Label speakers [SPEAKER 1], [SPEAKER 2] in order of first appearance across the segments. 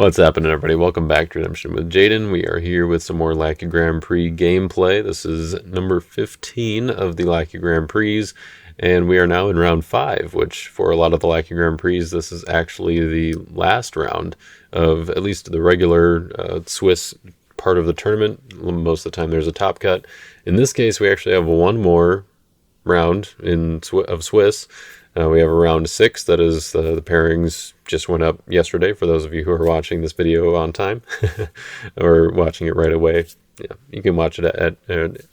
[SPEAKER 1] What's happening, everybody? Welcome back to Redemption with Jaden. We are here with some more Lackey Grand Prix gameplay. This is number 15 of the Lackey Grand Prix, and we are now in round 5, which for a lot of the Lackey Grand Prix, this is actually the last round of at least the regular Swiss part of the tournament. Most of the time there's a top cut. In this case, we actually have one more round of Swiss. We have a round 6 that is the pairings just went up yesterday for those of you who are watching this video on time or watching it right away. Yeah, you can watch it at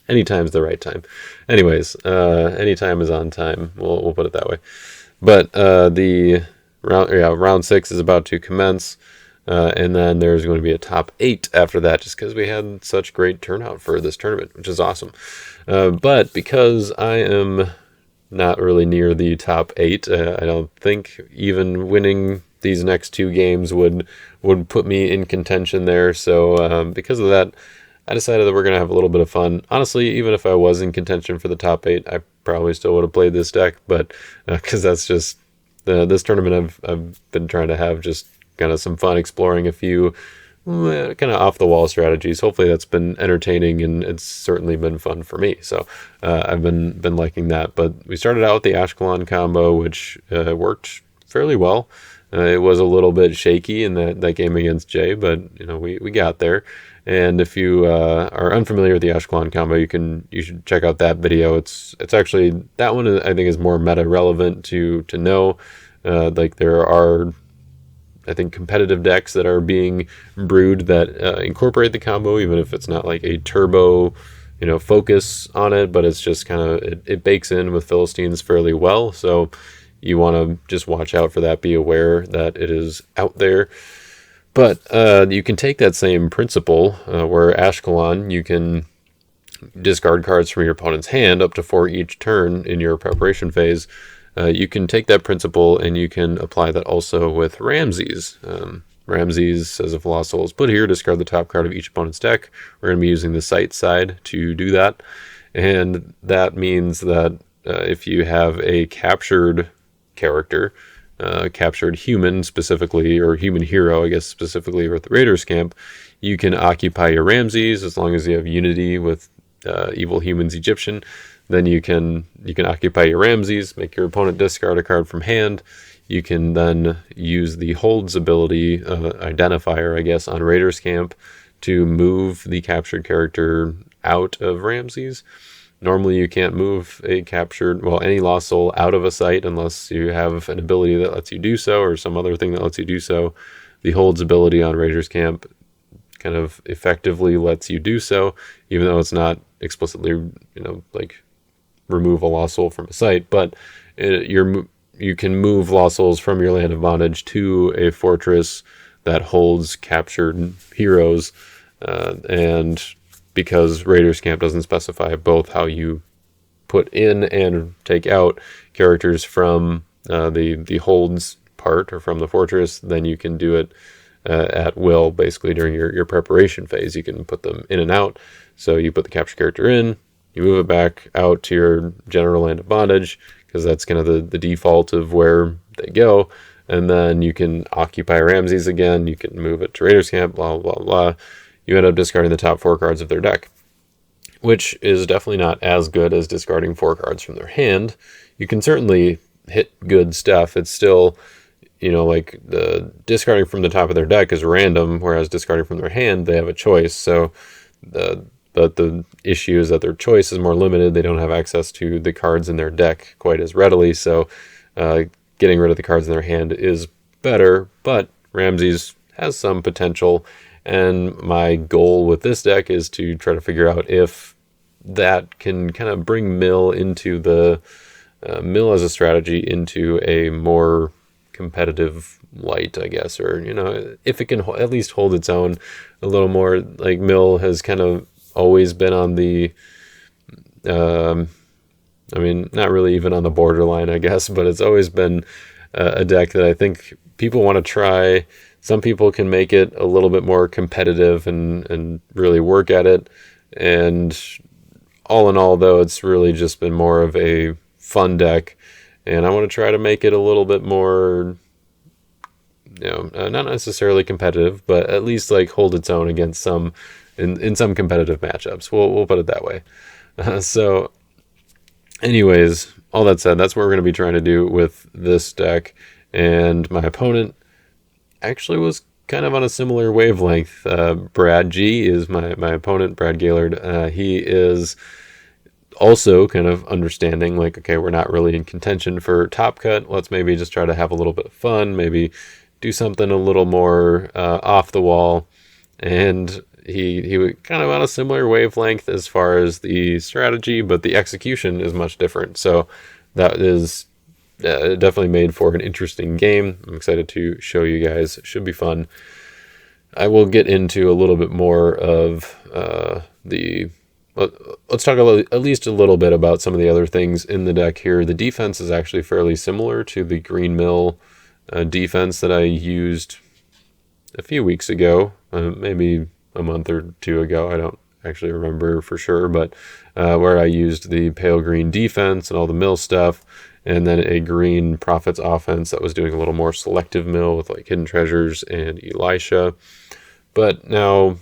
[SPEAKER 1] any time is the right time. Anyways, any time is on time. We'll put it that way. But the round 6 is about to commence, and then there's going to be a top 8 after that, just because we had such great turnout for this tournament, which is awesome. But because I am not really near the top 8. I don't think even winning these next 2 games would put me in contention there. So because of that, I decided that we're going to have a little bit of fun. Honestly, even if I was in contention for the top 8, I probably still would have played this deck. But because that's just this tournament, I've been trying to have just kind of some fun exploring a few kind of off-the-wall strategies. Hopefully that's been entertaining, and it's certainly been fun for me. So I've been liking that. But we started out with the Ashkelon combo, which worked fairly well. It was a little bit shaky in that game against Jay, but we got there. And if you are unfamiliar with the Ashkelon combo, you should check out that video. It's actually, that one I think is more meta relevant to know. Like there are, I think, competitive decks that are being brewed that incorporate the combo, even if it's not like a turbo, focus on it, but it's just kind of, it bakes in with Philistines fairly well. So you want to just watch out for that, be aware that it is out there. But you can take that same principle where Ashkelon, you can discard cards from your opponent's hand up to 4 each turn in your preparation phase. You can take that principle and you can apply that also with Ramses. Ramses says, if Lost Soul is put here, discard the top card of each opponent's deck. We're going to be using the sight side to do that. And that means that if you have a captured character, captured human specifically, or human hero, I guess specifically with the Raiders camp, you can occupy your Ramses as long as you have unity with Evil Humans Egyptian. Then you can occupy your Ramses, make your opponent discard a card from hand. You can then use the holds ability identifier, I guess, on Raiders Camp to move the captured character out of Ramses. Normally you can't move any Lost Soul out of a site unless you have an ability that lets you do so, or some other thing that lets you do so. The holds ability on Raiders Camp kind of effectively lets you do so, even though it's not explicitly, like remove a Lost Soul from a site, but you can move Lost Souls from your land of bondage to a fortress that holds captured heroes, and because Raiders Camp doesn't specify both how you put in and take out characters from the holds part or from the fortress, then you can do it at will, basically during your preparation phase. You can put them in and out. So you put the captured character in, you move it back out to your general land of bondage, because that's kind of the default of where they go. And then you can occupy Ramses again. You can move it to Raiders Camp, blah, blah, blah. You end up discarding the top 4 cards of their deck, which is definitely not as good as discarding 4 cards from their hand. You can certainly hit good stuff. It's still, like the discarding from the top of their deck is random, whereas discarding from their hand, they have a choice. So but the issue is that their choice is more limited. They don't have access to the cards in their deck quite as readily. So getting rid of the cards in their hand is better, but Ramses has some potential. And my goal with this deck is to try to figure out if that can kind of bring Mill into Mill as a strategy into a more competitive light, I guess, or, if it can at least hold its own a little more. Like Mill has kind of always been on the, not really even on the borderline, I guess, but it's always been a deck that I think people want to try. Some people can make it a little bit more competitive and really work at it. And all in all, though, it's really just been more of a fun deck. And I want to try to make it a little bit more not necessarily competitive, but at least like hold its own against some in some competitive matchups. We'll put it that way. So anyways, all that said, that's what we're going to be trying to do with this deck. And my opponent actually was kind of on a similar wavelength. BradG is my opponent, Brad Gaillard. He is also kind of understanding, like, okay, we're not really in contention for top cut. Let's maybe just try to have a little bit of fun, maybe do something a little more off the wall. And he was kind of on a similar wavelength as far as the strategy, but the execution is much different. So that is definitely made for an interesting game. I'm excited to show you guys. It should be fun. I will get into a little bit more of let's talk at least a little bit about some of the other things in the deck here. The defense is actually fairly similar to the Green Mill defense that I used a few weeks ago, maybe a month or two ago. I don't actually remember for sure, but where I used the pale green defense and all the mill stuff, and then a green Prophets offense that was doing a little more selective mill with like Hidden Treasures and Elisha. But now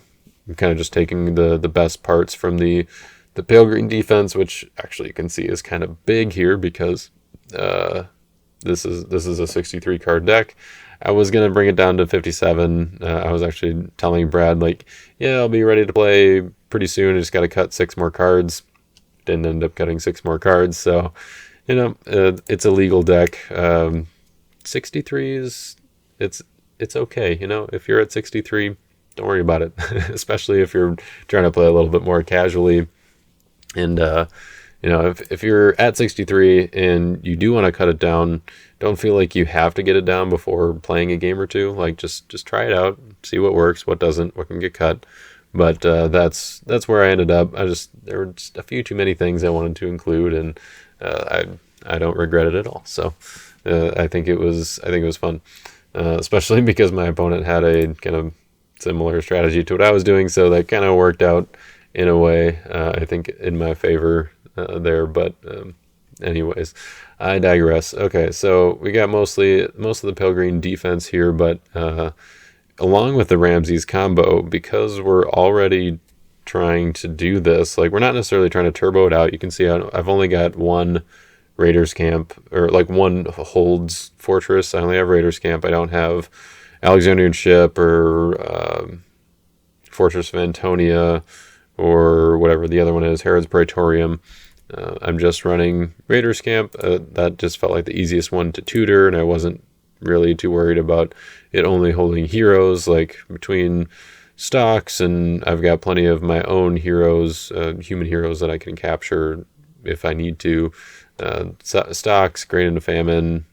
[SPEAKER 1] I'm kind of just taking the best parts from the pale green defense, which actually you can see is kind of big here because this is a 63 card deck. I was going to bring it down to 57. I was actually telling Brad, like, yeah, I'll be ready to play pretty soon. I just got to cut 6 more cards. Didn't end up cutting 6 more cards. So, it's a legal deck. 63 is, it's okay. If you're at 63, don't worry about it, especially if you're trying to play a little bit more casually. And, if you're at 63 and you do want to cut it down, don't feel like you have to get it down before playing a game or two. Like, just try it out, see what works, what doesn't, what can get cut. But that's where I ended up. There were just a few too many things I wanted to include, and I don't regret it at all. So I think it was fun, especially because my opponent had a kind of similar strategy to what I was doing, so that kind of worked out in a way, I think, in my favor there. But anyways, I digress. Okay, so we got most of the pale green defense here, but along with the Ramses combo, because we're already trying to do this, like, we're not necessarily trying to turbo it out. You can see I've only got one Raiders camp, or like one holds fortress. I only have Raiders camp. I don't have Alexandrian ship or Fortress of Antonia or whatever the other one is, Herod's Praetorium. I'm just running Raiders camp. That just felt like the easiest one to tutor, and I wasn't really too worried about it only holding heroes, like between stocks, and I've got plenty of my own heroes, human heroes that I can capture if I need to. Stocks, Grain into Famine.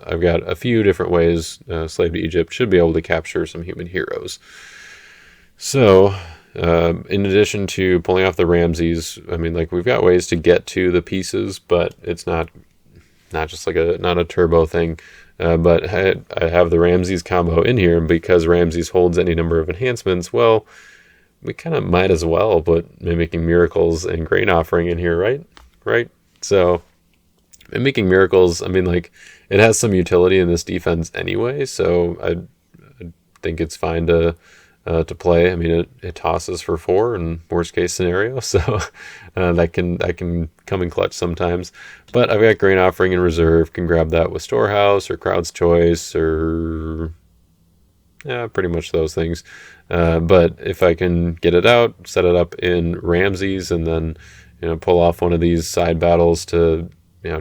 [SPEAKER 1] I've got a few different ways. Slave to Egypt should be able to capture some human heroes. So, in addition to pulling off the Ramses, I mean, like, we've got ways to get to the pieces, but it's not just like not a turbo thing. But I have the Ramses combo in here, and because Ramses holds any number of enhancements, well, we kind of might as well put Mimicking Miracles and Grain Offering in here, right? So, Mimicking Miracles, I mean, like, it has some utility in this defense anyway, so I think it's fine to play. I mean, it tosses for 4 in worst case scenario, so that can come in clutch sometimes. But I've got Grain Offering in reserve, can grab that with Storehouse or Crowd's Choice or pretty much those things. But if I can get it out, set it up in Ramses, and then pull off one of these side battles to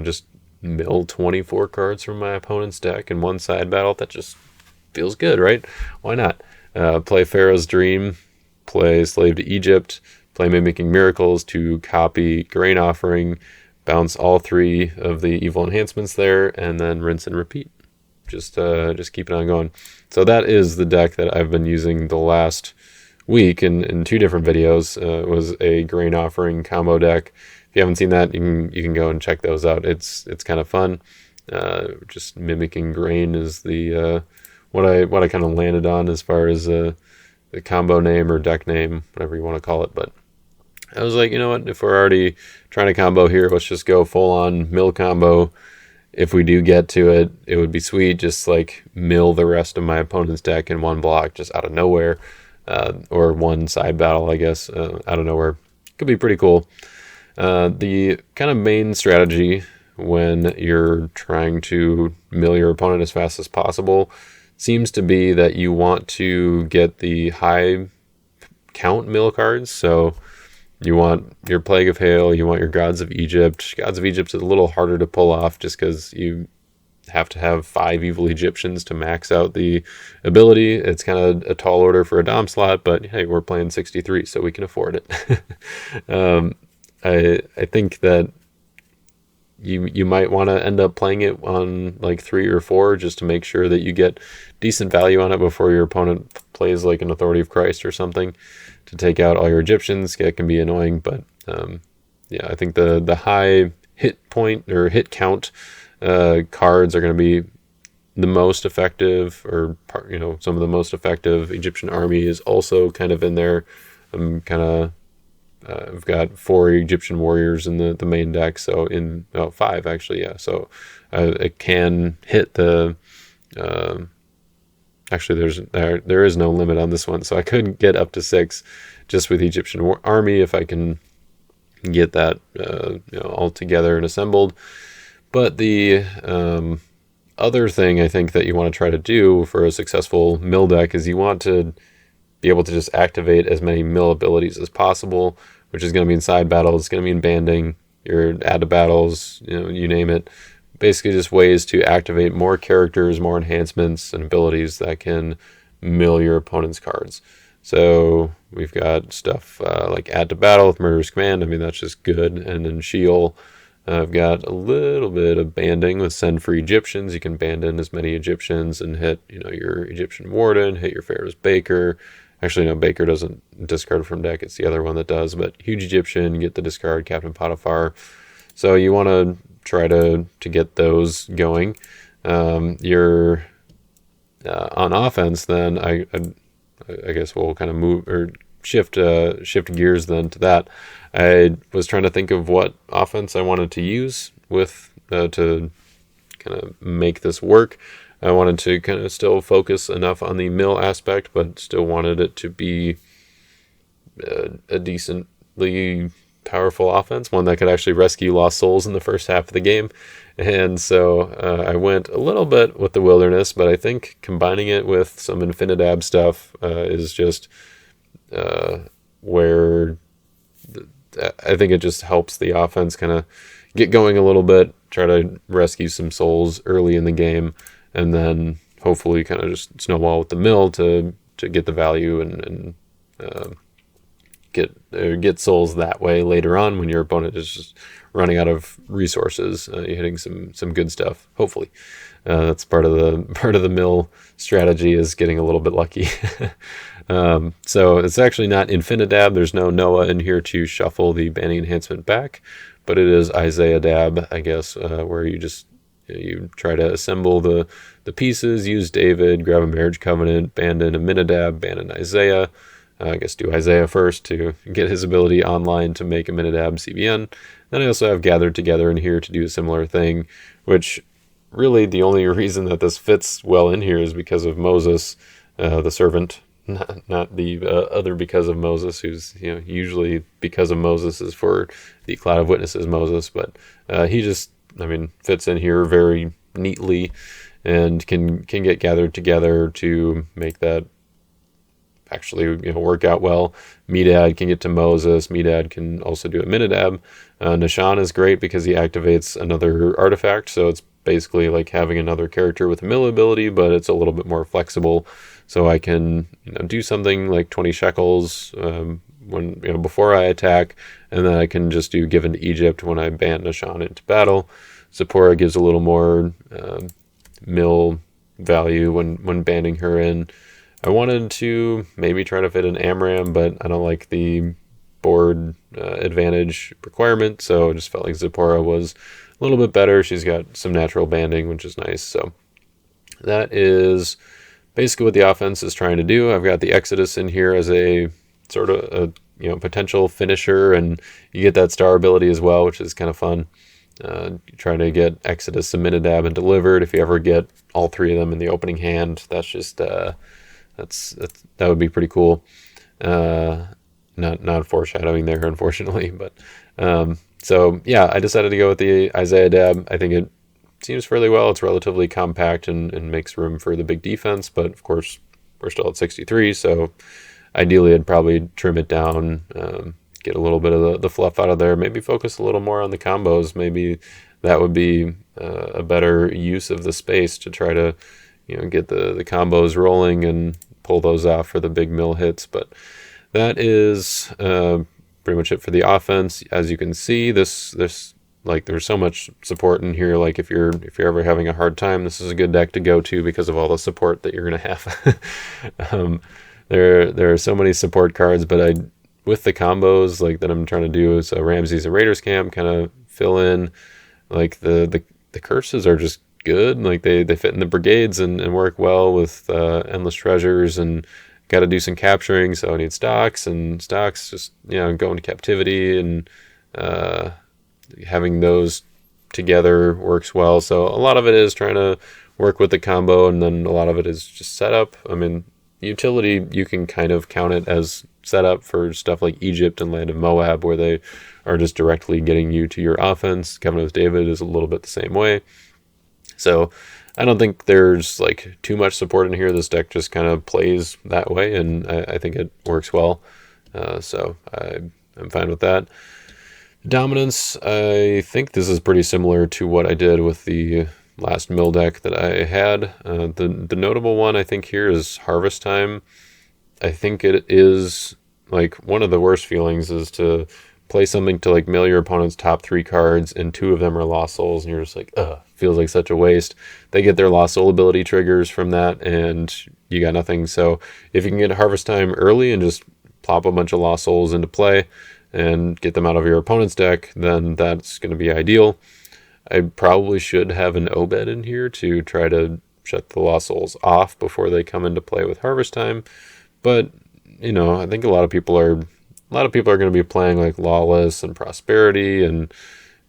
[SPEAKER 1] just mill 24 cards from my opponent's deck in one side battle, that just feels good, right? Why not? Play Pharaoh's Dream, play Slave to Egypt, play Mimicking Miracles to copy Grain Offering, bounce all 3 of the evil enhancements there, and then rinse and repeat. Just keep it on going. So that is the deck that I've been using the last week in 2 different videos. It was a Grain Offering combo deck. If you haven't seen that, you can go and check those out. It's kind of fun. Just Mimicking Grain is the what I kind of landed on as far as the combo name or deck name, whatever you want to call it. But I was like, you know what? If we're already trying to combo here, let's just go full on mill combo if we do get to it, it would be sweet. Just like mill the rest of my opponent's deck in one block, just out of nowhere, or one side battle, I guess, out of nowhere. Could be pretty cool. The kind of main strategy when you're trying to mill your opponent as fast as possible seems to be that you want to get the high count mill cards. So you want your Plague of Hail, you want your Gods of Egypt. Gods of Egypt is a little harder to pull off just because you have to have 5 Evil Egyptians to max out the ability. It's kind of a tall order for a Dom slot, but hey, we're playing 63, so we can afford it. I think that you might want to end up playing it on like 3 or 4 just to make sure that you get decent value on it before your opponent plays like an Authority of Christ or something to take out all your Egyptians. It can be annoying, but yeah, I think the high hit point or hit count cards are going to be the most effective, or some of the most effective. Egyptian army is also kind of in there. I'm kind of I've got 4 Egyptian warriors in the main deck, so 5 actually, yeah. So it can hit the. Actually, there is no limit on this one, so I could get up to 6 just with Egyptian army if I can get that all together and assembled. But the other thing I think that you want to try to do for a successful mill deck is you want to be able to just activate as many mill abilities as possible, which is going to mean side battles, it's going to mean banding, your add to battles, you name it. Basically just ways to activate more characters, more enhancements and abilities that can mill your opponent's cards. So we've got stuff like add to battle with Murderous Command. I mean, that's just good. And then Sheol. I've got a little bit of banding with Send Free Egyptians. You can band in as many Egyptians and hit, your Egyptian Warden, hit your Pharaoh's Baker. Actually, no, Baker doesn't discard from deck. It's the other one that does. But Huge Egyptian, you get the discard Captain Potiphar. So you want to try to get those going. You're on offense, then I guess we'll kind of move or shift gears then to that. I was trying to think of what offense I wanted to use with to kind of make this work. I wanted to kind of still focus enough on the mill aspect, but still wanted it to be a decently powerful offense, one that could actually rescue lost souls in the first half of the game. And so I went a little bit with the Wilderness, but I think combining it with some Infinidab stuff is just where I think it just helps the offense kind of get going a little bit, try to rescue some souls early in the game, and then hopefully kind of just snowball with the mill to get the value and get souls that way later on when your opponent is just running out of resources. You're hitting some good stuff. Hopefully, that's part of the mill strategy, is getting a little bit lucky. So it's actually not Infinidab. There's no Noah in here to shuffle the banning enhancement back, but it is Isaiah Dab, I guess, where you just you try to assemble the pieces, use David, grab a Marriage Covenant, band in Aminadab, band in Isaiah. I guess do Isaiah first to get his ability online to make Aminadab CBN. Then I also have Gathered Together in here to do a similar thing, which really the only reason that this fits well in here is because of Moses, the servant, not the other because of Moses, who's usually because of Moses is for the Cloud of Witnesses Moses, but he just fits in here very neatly and can get Gathered Together to make that actually work out well. Medad can get to Moses. Medad can also do Aminadab. Nishan is great because he activates another artifact, so it's basically like having another character with a mill ability, but it's a little bit more flexible. So I can do something like 20 shekels when before I attack, and then I can just do Given to Egypt when I ban Nishan into battle. Zipporah gives a little more mill value when banning her in. I wanted to maybe try to fit an Amram, but I don't like the board advantage requirement, so I just felt like Zipporah was a little bit better. She's got some natural banding, which is nice. So that is basically what the offense is trying to do. I've got the Exodus in here as a sort of a potential finisher, and you get that star ability as well, which is kind of fun. Try to get Exodus, Submitted and Delivered. If you ever get all three of them in the opening hand, that's just that would be pretty cool. Not foreshadowing there, unfortunately, but so yeah, I decided to go with the Isaiah Dab. I think it seems fairly well. It's relatively compact and makes room for the big defense, but of course we're still at 63, so ideally I'd probably trim it down, get a little bit of the fluff out of there, maybe focus a little more on the combos. Maybe that would be a better use of the space to try to, get the combos rolling and pull those off for the big mill hits. But that is pretty much it for the offense. As you can see, this like there's so much support in here. Like if you're ever having a hard time, this is a good deck to go to because of all the support that you're gonna have. There are so many support cards, but with the combos like that I'm trying to do, so Ramses and Raiders Camp kind of fill in. Like the curses are just good. Like they fit in the brigades and work well with Endless Treasures, and got to do some capturing, so I need stocks just go into captivity, and having those together works well. So a lot of it is trying to work with the combo, and then a lot of it is just setup. I mean, utility, you can kind of count it as setup for stuff like Egypt and Land of Moab, where they are just directly getting you to your offense. Covenant with David is a little bit the same way. So I don't think there's like too much support in here. This deck just kind of plays that way, and I think it works well. So I'm fine with that. Dominance, I think this is pretty similar to what I did with the last mill deck that I had. The notable one I think here is Harvest Time. I think it is like one of the worst feelings is to play something to like mill your opponent's top 3 cards, and 2 of them are Lost Souls, and you're just like, ugh, feels like such a waste. They get their Lost Soul ability triggers from that, and you got nothing. So if you can get Harvest Time early and just plop a bunch of Lost Souls into play and get them out of your opponent's deck, then that's going to be ideal. I probably should have an Obed in here to try to shut the Lost Souls off before they come into play with Harvest Time. But, I think a lot of people are going to be playing like Lawless and Prosperity and,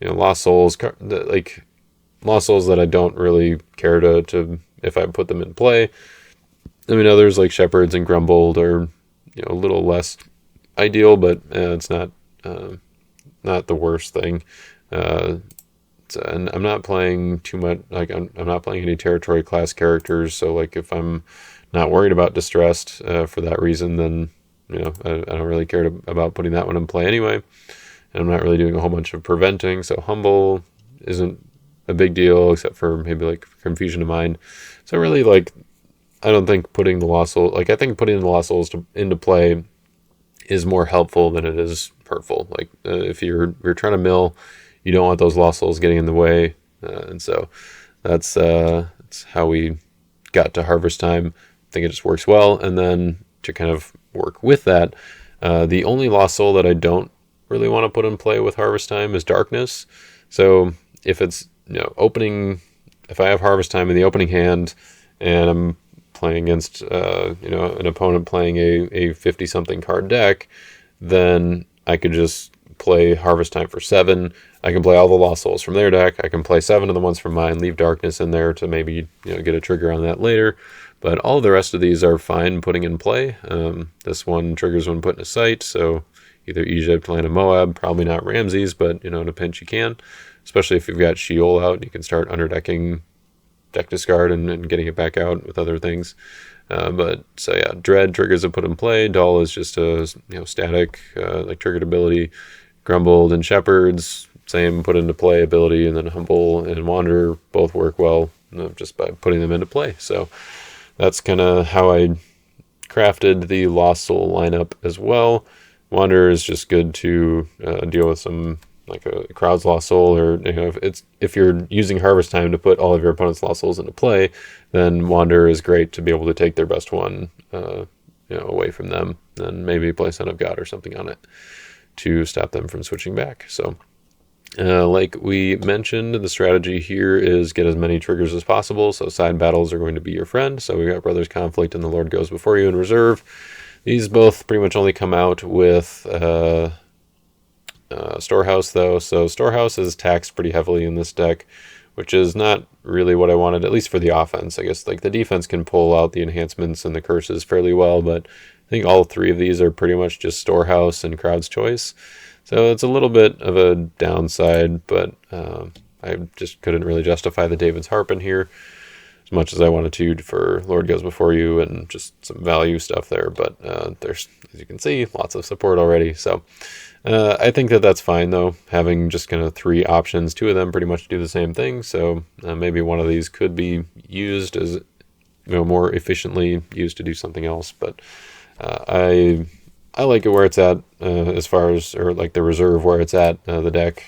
[SPEAKER 1] Lost Souls, like Lost Souls that I don't really care to if I put them in play. I mean, others like Shepherds and Grumbled are, a little less ideal, but it's not the worst thing. And I'm not playing too much, like I'm not playing any territory class characters, so like if I'm not worried about Distressed for that reason, then I don't really care about putting that one in play anyway. And I'm not really doing a whole bunch of preventing, so Humble isn't a big deal except for maybe like Confusion of Mind. So really, like, I don't think putting the Lost Soul, like I think putting the Lost Souls into play is more helpful than it is hurtful. Like if you're trying to mill, you don't want those Lost Souls getting in the way, and so that's how we got to Harvest Time. I think it just works well. And then to kind of work with that, the only Lost Soul that I don't really want to put in play with Harvest Time is Darkness. So if it's if I have Harvest Time in the opening hand and I'm playing against an opponent playing a 50-something card deck, then I could just play Harvest Time for 7. I can play all the Lost Souls from their deck. I can play 7 of the ones from mine, leave Darkness in there to maybe get a trigger on that later. But all of the rest of these are fine putting in play. This one triggers when put in a site, so either Egypt, Land of Moab, probably not Ramses, but in a pinch you can. Especially if you've got Sheol out, you can start underdecking deck discard and getting it back out with other things. But so yeah, Dread triggers are put in play. Dull is just a static like triggered ability. Grumbled and Shepherds, same put into play ability, and then Humble and Wanderer both work well just by putting them into play. So that's kind of how I crafted the Lost Soul lineup as well. Wanderer is just good to deal with some like a crowd's Lost Soul, or if you're using Harvest Time to put all of your opponent's Lost Souls into play, then Wanderer is great to be able to take their best one away from them, and maybe play Son of God or something on it to stop them from switching back. So like we mentioned, the strategy here is get as many triggers as possible, so side battles are going to be your friend. So we got Brothers Conflict and The Lord Goes Before You in reserve. These both pretty much only come out with Storehouse, though. So Storehouse is taxed pretty heavily in this deck, which is not really what I wanted, at least for the offense. I guess like the defense can pull out the enhancements and the curses fairly well, but I think all three of these are pretty much just Storehouse and Crowd's Choice. So it's a little bit of a downside, but I just couldn't really justify the David's Harp in here as much as I wanted to for Lord Goes Before You and just some value stuff there. But there's, as you can see, lots of support already. So I think that that's fine, though, having just kind of three options. Two of them pretty much do the same thing. So maybe one of these could be used as, more efficiently used to do something else. But I like it where it's at as far as, or like the reserve where it's at. The deck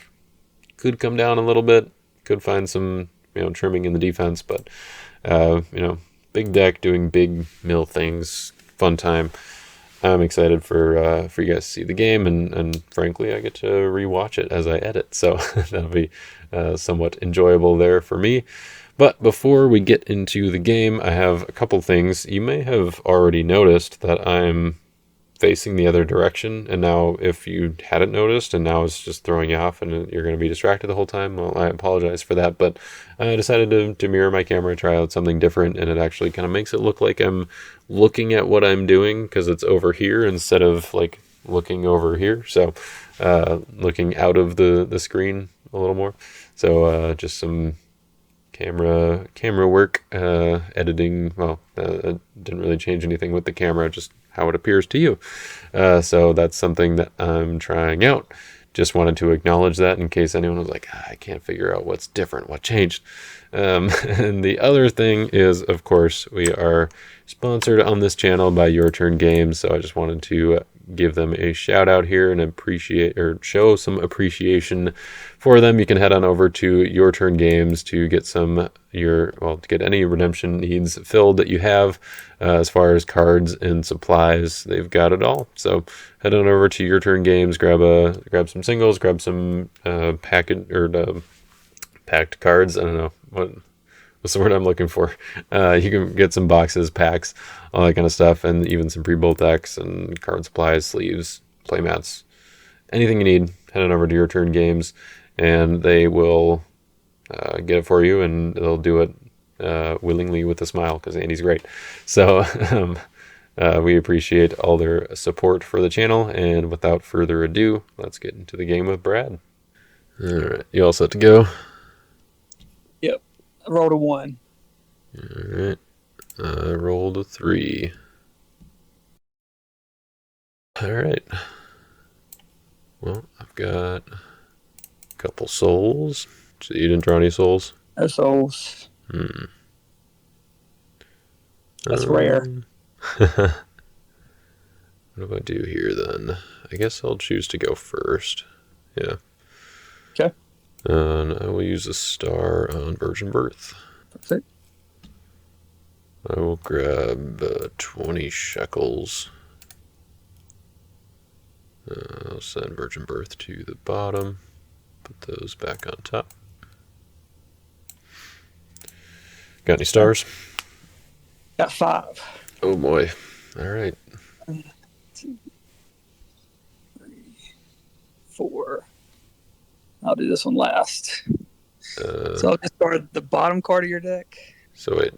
[SPEAKER 1] could come down a little bit, could find some, trimming in the defense, but, big deck doing big mill things, fun time. I'm excited for you guys to see the game, and frankly, I get to rewatch it as I edit, so that'll be somewhat enjoyable there for me. But before we get into the game, I have a couple things. You may have already noticed that I'm facing the other direction, and now if you hadn't noticed and now it's just throwing you off and you're going to be distracted the whole time, well, I apologize for that, but I decided to mirror my camera, try out something different, and it actually kind of makes it look like I'm looking at what I'm doing because it's over here instead of like looking over here, so looking out of the screen a little more. So just some camera work, editing. Well, it didn't really change anything with the camera, just how it appears to you. So that's something that I'm trying out. Just wanted to acknowledge that in case anyone was like, I can't figure out what's different, what changed. And the other thing is, of course, we are sponsored on this channel by Your Turn Games, so I just wanted to give them a shout out here and appreciate, or show some appreciation for them. You can head on over to Your Turn Games to get to get any redemption needs filled that you have. As far as cards and supplies, they've got it all. So head on over to Your Turn Games, grab some singles, grab some packed cards. I don't know what's the word I'm looking for. You can get some boxes, packs, all that kind of stuff, and even some pre-built decks and card supplies, sleeves, playmats, anything you need. Head on over to Your Turn Games, and they will get it for you, and they'll do it willingly with a smile because Andy's great. So we appreciate all their support for the channel, and without further ado, let's get into the game with Brad. All right, you all set to go?
[SPEAKER 2] Yep. I rolled a 1.
[SPEAKER 1] All right. I rolled a 3. All right. Well, I've got a couple souls. So you didn't draw any souls?
[SPEAKER 2] No souls. That's rare.
[SPEAKER 1] What do I do here then? I guess I'll choose to go first. Yeah.
[SPEAKER 2] Okay.
[SPEAKER 1] And I will use a star on Virgin Birth.
[SPEAKER 2] Perfect.
[SPEAKER 1] I will grab 20 shekels. I'll send Virgin Birth to the bottom. Put those back on top. Got any stars?
[SPEAKER 2] Got 5.
[SPEAKER 1] Oh boy. All right.
[SPEAKER 2] 1, 2, 3, 4. I'll do this one last. So I'll discard the bottom card of your deck.
[SPEAKER 1] So wait.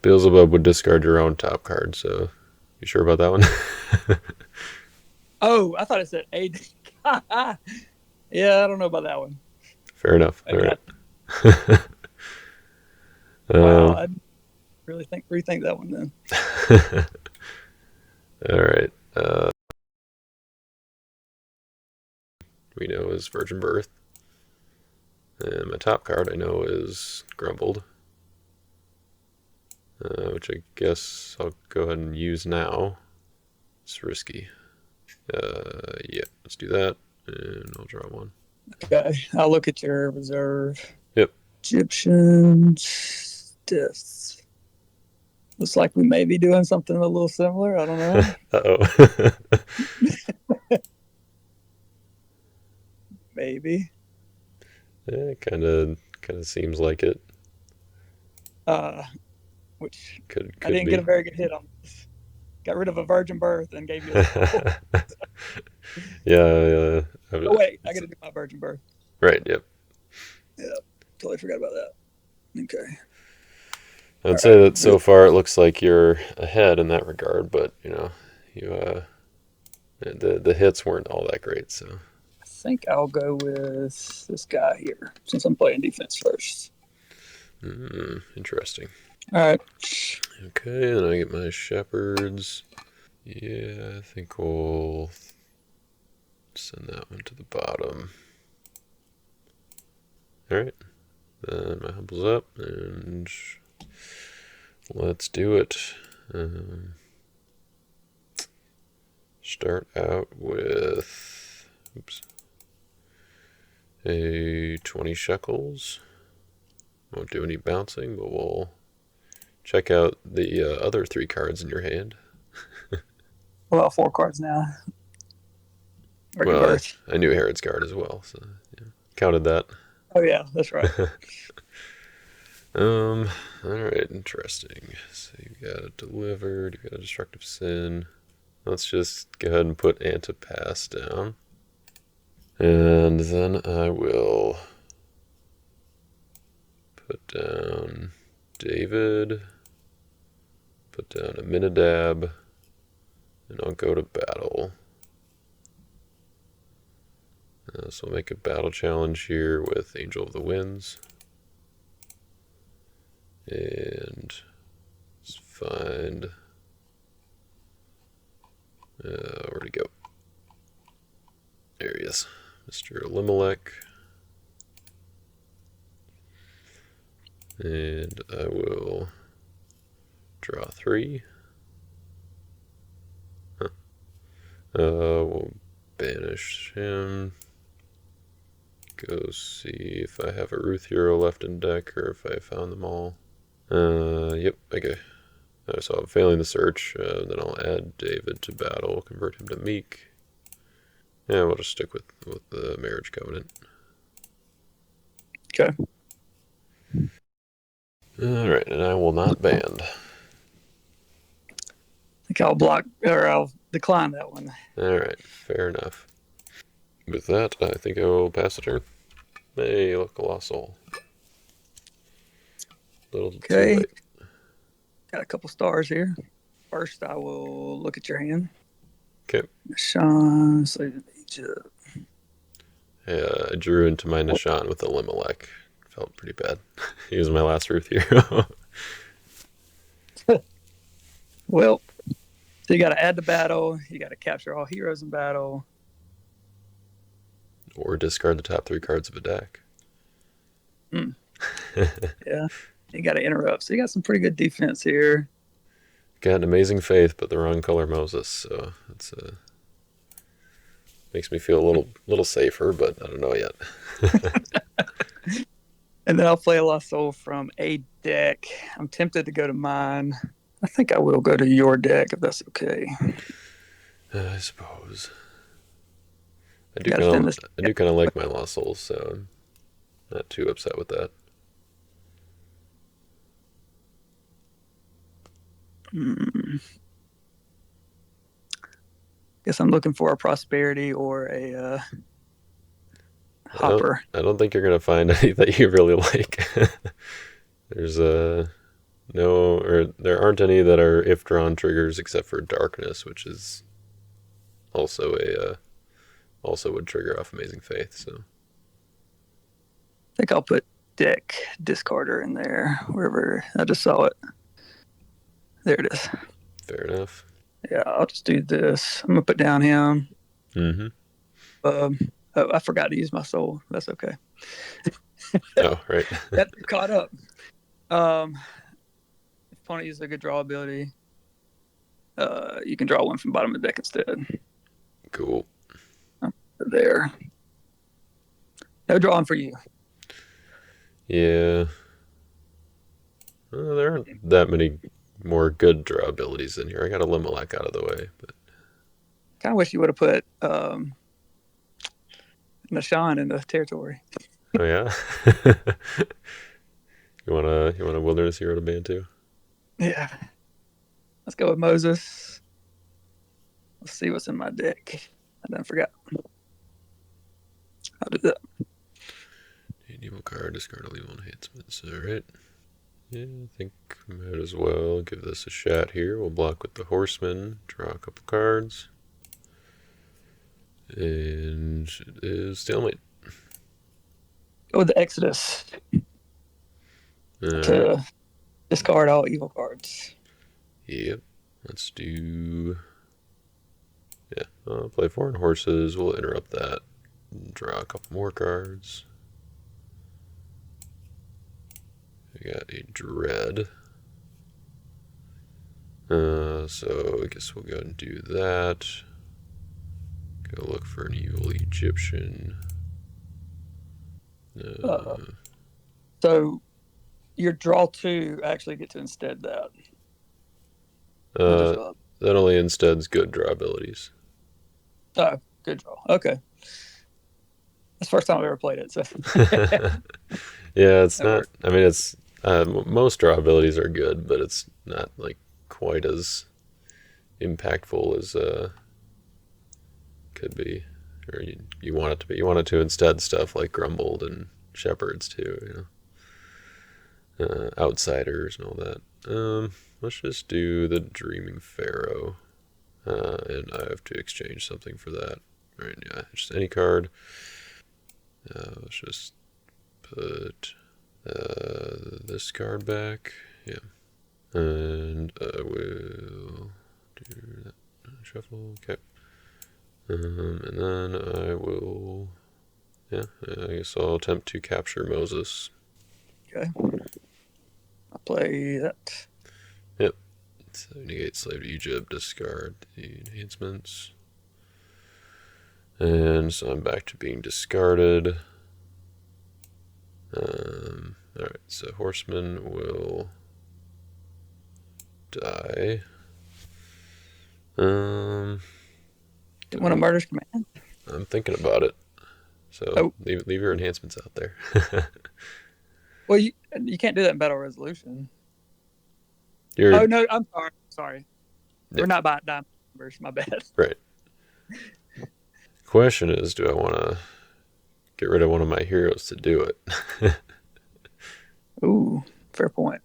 [SPEAKER 1] Beelzebub would discard your own top card, so you sure about that one?
[SPEAKER 2] Oh, I thought it said a deck. Yeah, I don't know about that one.
[SPEAKER 1] Fair enough.
[SPEAKER 2] Okay.
[SPEAKER 1] All right.
[SPEAKER 2] Wow, I'd really rethink that one then.
[SPEAKER 1] All right. We know is Virgin Birth. And my top card I know is Grumbled. Which I guess I'll go ahead and use now. It's risky. Yeah, let's do that. And I'll draw one.
[SPEAKER 2] Okay, I'll look at your reserve.
[SPEAKER 1] Yep.
[SPEAKER 2] Egyptians, deaths. Looks like we may be doing something a little similar. I don't know.
[SPEAKER 1] Uh-oh.
[SPEAKER 2] Maybe.
[SPEAKER 1] Yeah, it kind of seems like it.
[SPEAKER 2] Which
[SPEAKER 1] Could
[SPEAKER 2] I didn't
[SPEAKER 1] be.
[SPEAKER 2] get a very good hit on this. Got rid of a Virgin Birth and gave you a
[SPEAKER 1] Yeah.
[SPEAKER 2] Oh wait, I gotta virgin birth.
[SPEAKER 1] Right. Yep.
[SPEAKER 2] Yeah, totally forgot about that. Okay.
[SPEAKER 1] I'd
[SPEAKER 2] All
[SPEAKER 1] say that
[SPEAKER 2] right.
[SPEAKER 1] so far it looks like you're ahead in that regard, but you the hits weren't all that great. So
[SPEAKER 2] I think I'll go with this guy here since I'm playing defense first.
[SPEAKER 1] interesting.
[SPEAKER 2] All right.
[SPEAKER 1] Okay, then I get my shepherds. Yeah, I think we'll send that one to the bottom. All right, then my humble's up, and let's do it. Start out with, a 20 shekels. Won't do any bouncing, but we'll check out the other 3 cards in your hand.
[SPEAKER 2] Well, 4 cards now. Virgin
[SPEAKER 1] Well,
[SPEAKER 2] birth.
[SPEAKER 1] I knew Herod's card as well, so yeah, counted that.
[SPEAKER 2] Oh yeah, that's right.
[SPEAKER 1] All right, interesting. So you got a delivered, you got a destructive sin. Let's just go ahead and put Antipass down. And then I will put down David, put down Aminadab, and I'll go to battle. So we'll make a battle challenge here with Angel of the Winds. And let's find... where'd he go? There he is. Mr. Elimelech. And I will draw 3. We'll banish him. Go see if I have a Ruth hero left in deck or if I found them all. Yep, okay. So I'm failing the search. Then I'll add David to battle, convert him to Meek. Yeah, we'll just stick with the marriage covenant.
[SPEAKER 2] Okay.
[SPEAKER 1] Alright, and I will not band.
[SPEAKER 2] I think I'll decline that one.
[SPEAKER 1] Alright, fair enough. With that, I think I will pass the turn. Hey, look, a lost soul. Little too late.
[SPEAKER 2] Got a couple stars here. First, I will look at your hand.
[SPEAKER 1] Okay.
[SPEAKER 2] Sean, so Egypt.
[SPEAKER 1] Yeah, I drew into my Nishan with Elimelech. Felt pretty bad. He was my last Ruth hero.
[SPEAKER 2] Well, so you got to add to battle. You got to capture all heroes in battle.
[SPEAKER 1] Or discard the top 3 cards of a deck.
[SPEAKER 2] Yeah. You got to interrupt. So you got some pretty good defense here.
[SPEAKER 1] Got an amazing faith, but the wrong color Moses. So it's makes me feel a little safer, but I don't know yet.
[SPEAKER 2] And then I'll play a Lost Soul from a deck. I'm tempted to go to mine. I think I will go to your deck if that's okay.
[SPEAKER 1] I suppose. I do kind of like my Lost Souls, so I'm not too upset with that.
[SPEAKER 2] Guess I'm looking for a prosperity or a hopper.
[SPEAKER 1] I don't think you're gonna find any that you really like. There's no, or there aren't any that are if drawn triggers except for darkness, which is also also would trigger off Amazing Faith. So
[SPEAKER 2] I think I'll put deck discarder in there wherever I just saw it. There it is.
[SPEAKER 1] fair enough.
[SPEAKER 2] Yeah, I'll just do this. I'm gonna put down him.
[SPEAKER 1] Mm-hmm.
[SPEAKER 2] Oh, I forgot to use my soul. That's okay.
[SPEAKER 1] Oh, right.
[SPEAKER 2] That caught up. If opponent uses a good draw ability, you can draw one from bottom of the deck instead.
[SPEAKER 1] Cool.
[SPEAKER 2] There. No drawing for you.
[SPEAKER 1] Yeah. There aren't that many more good draw abilities in here. I got a Limelec out of the way, but
[SPEAKER 2] Kind of wish you would have put Nashan in the territory.
[SPEAKER 1] oh yeah. You want a wilderness hero to ban too?
[SPEAKER 2] Yeah. Let's go with Moses. Let's see what's in my deck. I done forgot. I'll do that.
[SPEAKER 1] An evil card, discard all evil enhancements. Alright. Yeah, I think we might as well give this a shot here. We'll block with the Horseman, draw a couple cards. And it is Stalemate.
[SPEAKER 2] Go with the Exodus
[SPEAKER 1] Alright.
[SPEAKER 2] to discard all evil cards.
[SPEAKER 1] Yep. Let's do... Yeah, play Foreign Horses. We'll interrupt that. Draw a couple more cards. We got a Dread. So I guess we'll go and do that. Go look for an evil Egyptian.
[SPEAKER 2] So your draw 2 actually get to instead that.
[SPEAKER 1] That only instead's good draw abilities.
[SPEAKER 2] Oh, good draw. Okay. That's the first time I've ever played it. So.
[SPEAKER 1] Yeah, it's not. I mean, it's most draw abilities are good, but it's not like quite as impactful as could be, or you want it to be. You want it to instead stuff like Grumbled and Shepherds too. Outsiders and all that. Let's just do the Dreaming Pharaoh, and I have to exchange something for that. All right, yeah, just any card. Let's just put this card back. Yeah. And I will do that. Shuffle. Okay. And then I will... Yeah, I guess I'll attempt to capture Moses.
[SPEAKER 2] Okay. I'll play that.
[SPEAKER 1] Yep. So negate Slave to Egypt, discard the enhancements. And so I'm back to being discarded. Alright, so Horseman will die.
[SPEAKER 2] Do you want a Murder's Command?
[SPEAKER 1] I'm thinking about it. So leave your enhancements out there.
[SPEAKER 2] Well, you can't do that in Battle Resolution.
[SPEAKER 1] Oh,
[SPEAKER 2] no, I'm sorry. Yeah. We're not by diamond numbers. My bad.
[SPEAKER 1] Right. Question is, do I want to get rid of one of my heroes to do it?
[SPEAKER 2] Ooh, fair point.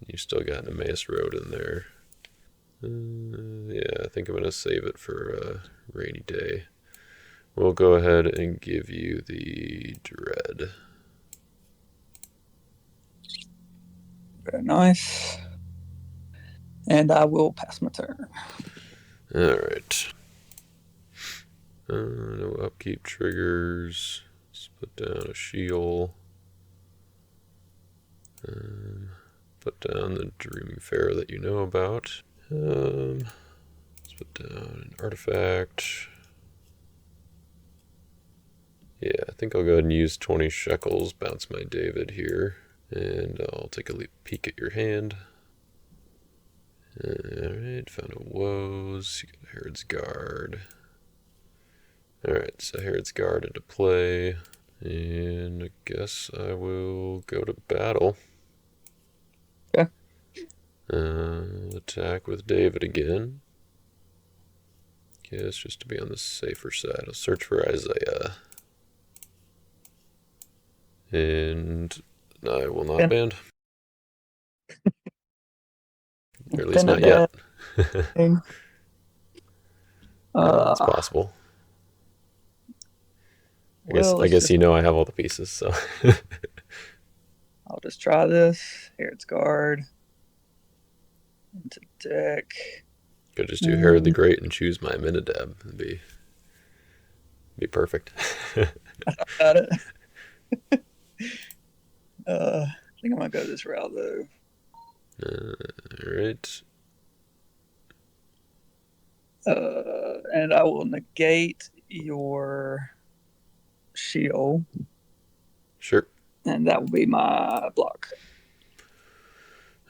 [SPEAKER 1] You still got an Emmaus Road in there. Yeah, I think I'm going to save it for a rainy day. We'll go ahead and give you the Dread.
[SPEAKER 2] Very nice. And I will pass my turn.
[SPEAKER 1] Alright. No upkeep triggers. Let's put down a shield. Put down the Dreaming Pharaoh that you know about. Let's put down an artifact. Yeah, I think I'll go ahead and use 20 shekels, bounce my David here, and I'll take a peek at your hand. Alright, found a Woes, you got Herod's Guard. Alright, so Herod's Guard into play, and I guess I will go to battle.
[SPEAKER 2] Okay.
[SPEAKER 1] Attack with David again. Guess just to be on the safer side, I'll search for Isaiah. And I will not band. Or at least not yet. It's possible. I guess you know I have all the pieces, so.
[SPEAKER 2] I'll just try this. Herod's Guard. Into deck.
[SPEAKER 1] Could just do Herod the Great and choose my Aminadab. It'd be perfect.
[SPEAKER 2] I got it. I think I'm gonna go this route though.
[SPEAKER 1] Alright.
[SPEAKER 2] And I will negate your shield.
[SPEAKER 1] Sure.
[SPEAKER 2] And that will be my block.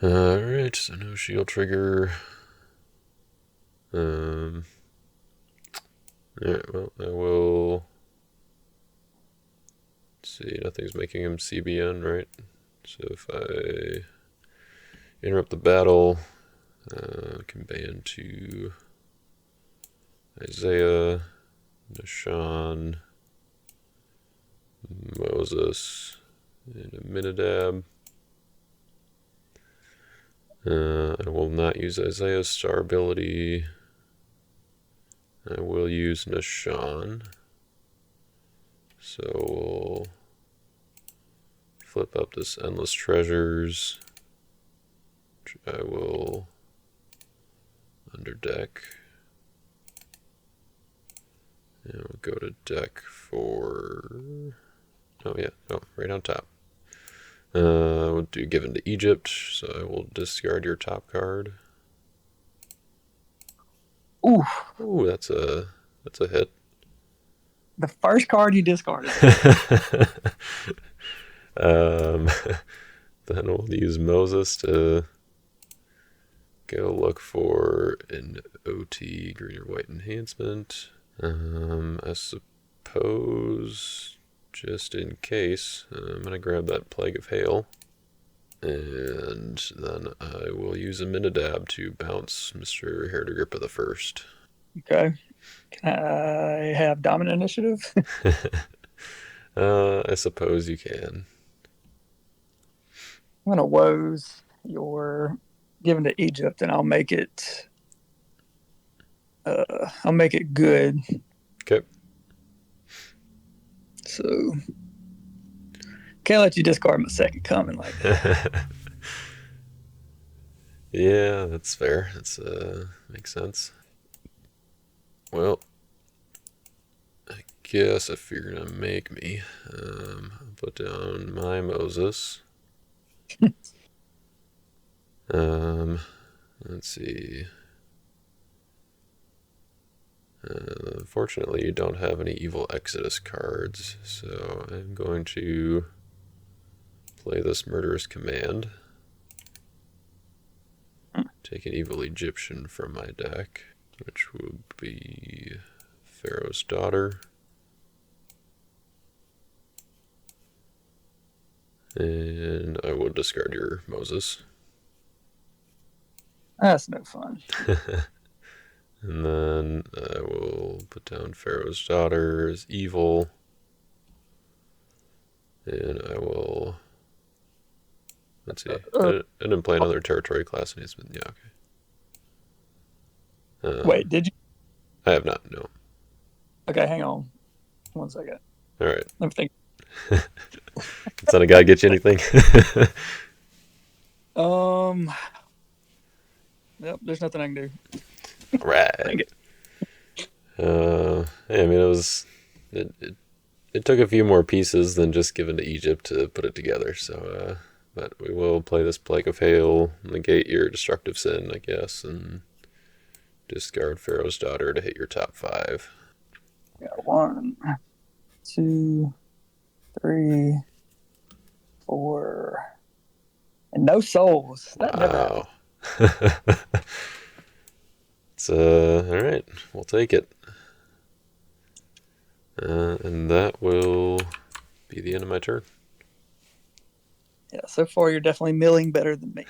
[SPEAKER 1] Alright, so no shield trigger. Alright, well, I will... Let's see, nothing's making him CBN, right? So if I interrupt the battle, I can ban to Isaiah, Nashan, Moses, and a Minidab. I will not use Isaiah's star ability. I will use Nishan. So we'll flip up this Endless Treasures. I will under deck. And we'll go to deck for. Oh, yeah. Oh, right on top. We'll do Given to Egypt. So I will discard your top card.
[SPEAKER 2] Ooh.
[SPEAKER 1] Ooh, that's a hit.
[SPEAKER 2] The first card you discarded.
[SPEAKER 1] Then we'll use Moses to go look for an OT green or white enhancement. I suppose, just in case, I'm going to grab that Plague of Hail. And then I will use a Minidab to bounce Mr. Heredigrippa the First.
[SPEAKER 2] Okay. Can I have dominant initiative?
[SPEAKER 1] I suppose you can.
[SPEAKER 2] I'm gonna woes your Given to Egypt, and I'll make it. I'll make it good.
[SPEAKER 1] Okay.
[SPEAKER 2] So can't let you discard my second coming like that.
[SPEAKER 1] Yeah, that's fair. That's makes sense. Well, I guess if you're gonna make me, I'll put down my Moses. Let's see. Unfortunately, you don't have any Evil Exodus cards, so I'm going to play this Murderous Command. Take an Evil Egyptian from my deck, which would be Pharaoh's Daughter. And I will discard your Moses.
[SPEAKER 2] That's no fun.
[SPEAKER 1] And then I will put down Pharaoh's Daughter as evil. And I will. Let's see. I didn't play another territory class enhancement. Yeah, okay.
[SPEAKER 2] Wait, did you?
[SPEAKER 1] I have not, no.
[SPEAKER 2] Okay, hang on. 1 second.
[SPEAKER 1] All right.
[SPEAKER 2] Let me think.
[SPEAKER 1] It's not a guy get you anything?
[SPEAKER 2] Yep, there's nothing I can do.
[SPEAKER 1] Right. Yeah, I mean, it took a few more pieces than just Given to Egypt to put it together. So, but we will play this Plague of Hail, negate your Destructive Sin, I guess, and discard Pharaoh's Daughter to hit your top 5.
[SPEAKER 2] Got 1, 2, 3, 4, and no souls. That
[SPEAKER 1] wow. It's all right. We'll take it. And that will be the end of my turn.
[SPEAKER 2] Yeah, so far you're definitely milling better than me.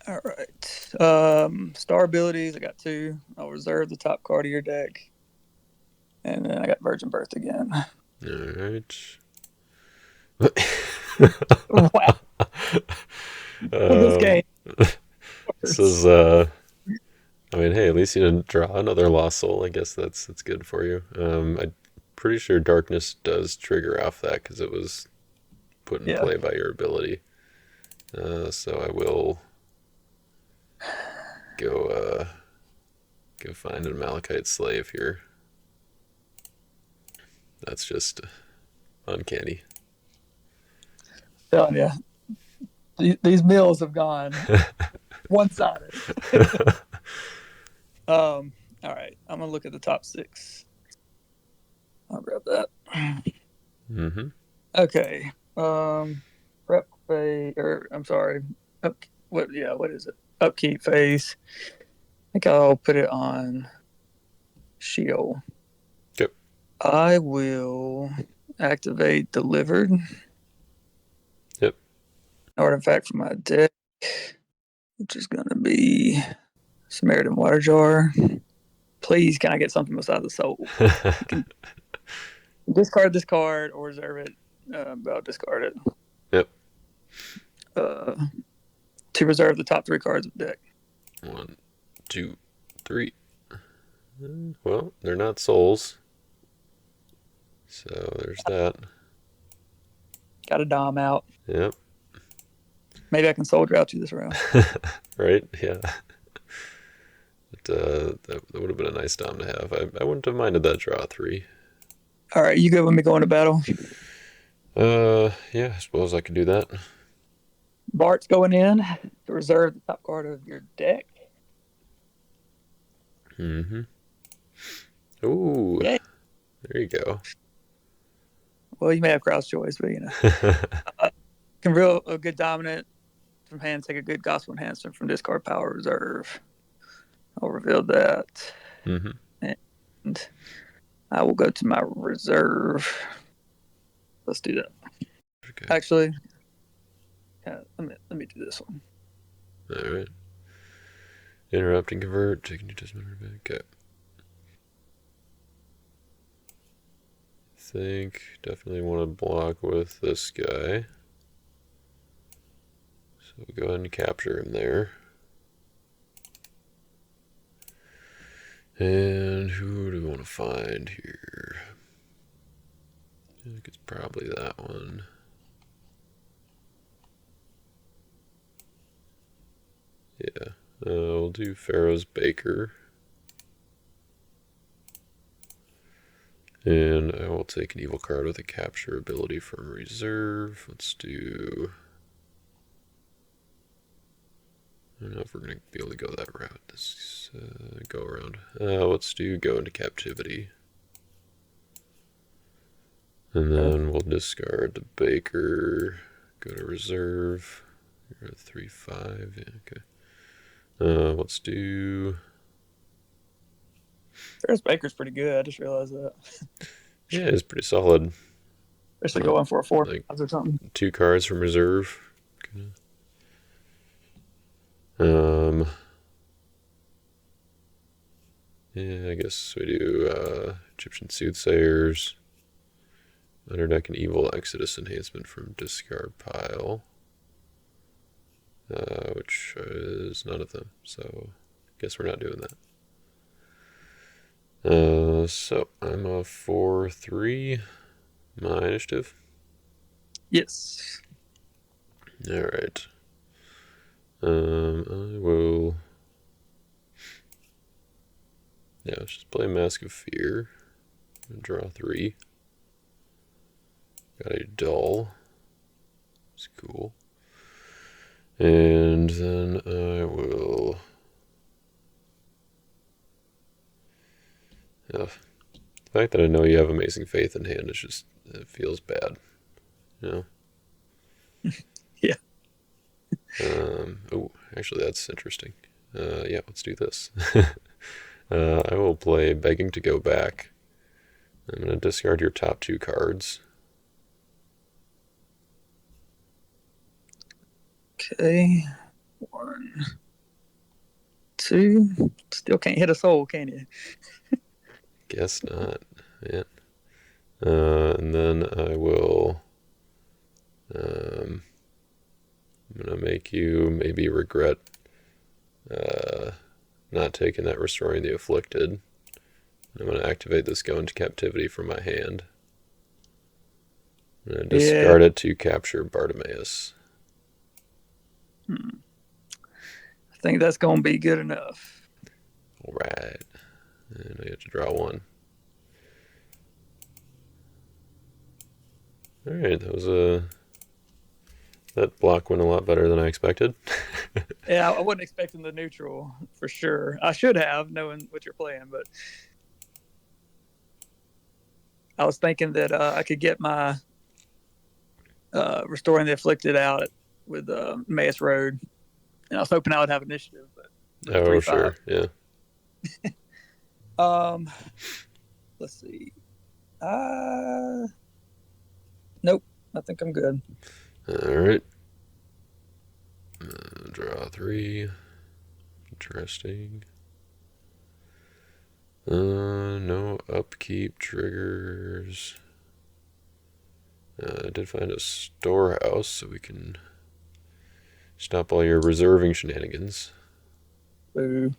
[SPEAKER 2] All right. Star abilities, I got 2. I'll reserve the top card of your deck. And then I got Virgin Birth again.
[SPEAKER 1] All right.
[SPEAKER 2] Wow. This game.
[SPEAKER 1] This is I mean, hey, at least you didn't draw another Lost Soul. I guess that's good for you. I'm pretty sure Darkness does trigger off that because it was put in play by your ability. So I will go find an Amalekite slave here. That's just uncanny.
[SPEAKER 2] Telling you, these mills have gone one-sided. All right, I'm gonna look at the top 6. I'll grab that.
[SPEAKER 1] Mm-hmm.
[SPEAKER 2] Okay. Prep phase, or I'm sorry, what is it? Upkeep phase. I think I'll put it on Shield.
[SPEAKER 1] Yep.
[SPEAKER 2] I will activate Delivered.
[SPEAKER 1] Yep.
[SPEAKER 2] Artifact from my deck, which is gonna be Samaritan Water Jar. Please, can I get something beside the soul? Discard this card or reserve it. But I'll discard it.
[SPEAKER 1] Yep.
[SPEAKER 2] To reserve the top 3 cards of the deck.
[SPEAKER 1] 1, 2, 3. Well, they're not souls. So there's that.
[SPEAKER 2] Got a Dom out.
[SPEAKER 1] Yep.
[SPEAKER 2] Maybe I can soul drought you this round.
[SPEAKER 1] Right? Yeah. That would have been a nice Dom to have. I wouldn't have minded that draw 3.
[SPEAKER 2] All right, you good with me going to battle?
[SPEAKER 1] Yeah, I suppose I could do that.
[SPEAKER 2] Bart's going in to reserve the top card of your deck.
[SPEAKER 1] Mm-hmm. Ooh.
[SPEAKER 2] Yay.
[SPEAKER 1] There you go.
[SPEAKER 2] Well, you may have crowd's choice, but can real a good dominant from hand take a good gospel enhancement from discard power reserve. I'll reveal that.
[SPEAKER 1] Mm-hmm.
[SPEAKER 2] And I will go to my reserve. Let's do that.
[SPEAKER 1] Okay.
[SPEAKER 2] Actually, let me do this one.
[SPEAKER 1] All right. Interrupt and convert. Taking your testimony back. Okay. I think definitely want to block with this guy. So we'll go ahead and capture him there. And who do we want to find here? I think it's probably that one. Yeah. We'll do Pharaoh's Baker. And I will take an evil card with a capture ability from reserve. Let's do... I don't know if we're going to be able to go that route. This go around. Let's do go into captivity. And then we'll discard the Baker. Go to reserve. You're at 3/5. Yeah, okay. Let's do...
[SPEAKER 2] Ferris Baker's pretty good. I just realized that.
[SPEAKER 1] Yeah, it's pretty solid.
[SPEAKER 2] Especially going for a 4
[SPEAKER 1] like
[SPEAKER 2] or something.
[SPEAKER 1] 2 cards from reserve. Okay. Yeah, I guess we do Egyptian Soothsayers. Underdeck an evil Exodus enhancement from discard pile. Which is none of them, so I guess we're not doing that. So I'm a 4/3. My initiative.
[SPEAKER 2] Yes.
[SPEAKER 1] All right. I will. Yeah, let's just play Mask of Fear. Draw 3. Got a Dull. It's cool. And then I will... The fact that I know you have Amazing Faith in hand, it feels bad. You know?
[SPEAKER 2] Yeah.
[SPEAKER 1] Oh, actually, that's interesting. Yeah, let's do this. I will play Begging to Go Back. I'm going to discard your top 2 cards.
[SPEAKER 2] Okay. 1, 2. Still can't hit a soul, can you?
[SPEAKER 1] Guess not. Yeah. And then I will... I'm going to make you maybe regret not taking that Restoring the Afflicted. I'm going to activate this Go into Captivity from my hand. I'm going to discard it to capture Bartimaeus.
[SPEAKER 2] I think that's going to be good enough.
[SPEAKER 1] All right. And I get to draw 1. All right, that was that block went a lot better than I expected.
[SPEAKER 2] Yeah, I wasn't expecting the neutral for sure. I should have, knowing what you're playing, but I was thinking that I could get my Restoring the Afflicted out with Mass Road, and I was hoping I would have initiative. But
[SPEAKER 1] oh, 3/5. Sure, yeah.
[SPEAKER 2] Let's see. Nope. I think I'm good.
[SPEAKER 1] All right. Draw 3. Interesting. No upkeep triggers. I did find a storehouse, so we can stop all your reserving shenanigans.
[SPEAKER 2] Boo.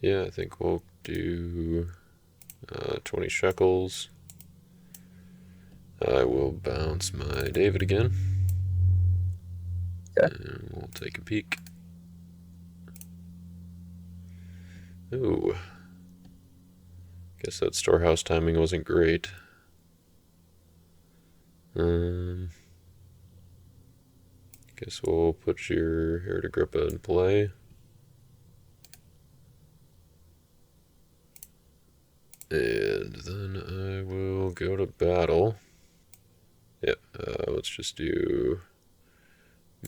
[SPEAKER 1] Yeah, I think we'll do 20 shekels. I will bounce my David again.
[SPEAKER 2] Okay.
[SPEAKER 1] And we'll take a peek. Ooh. Guess that storehouse timing wasn't great. Guess we'll put your Herod Agrippa in play. And then I will go to battle. Yep, let's just do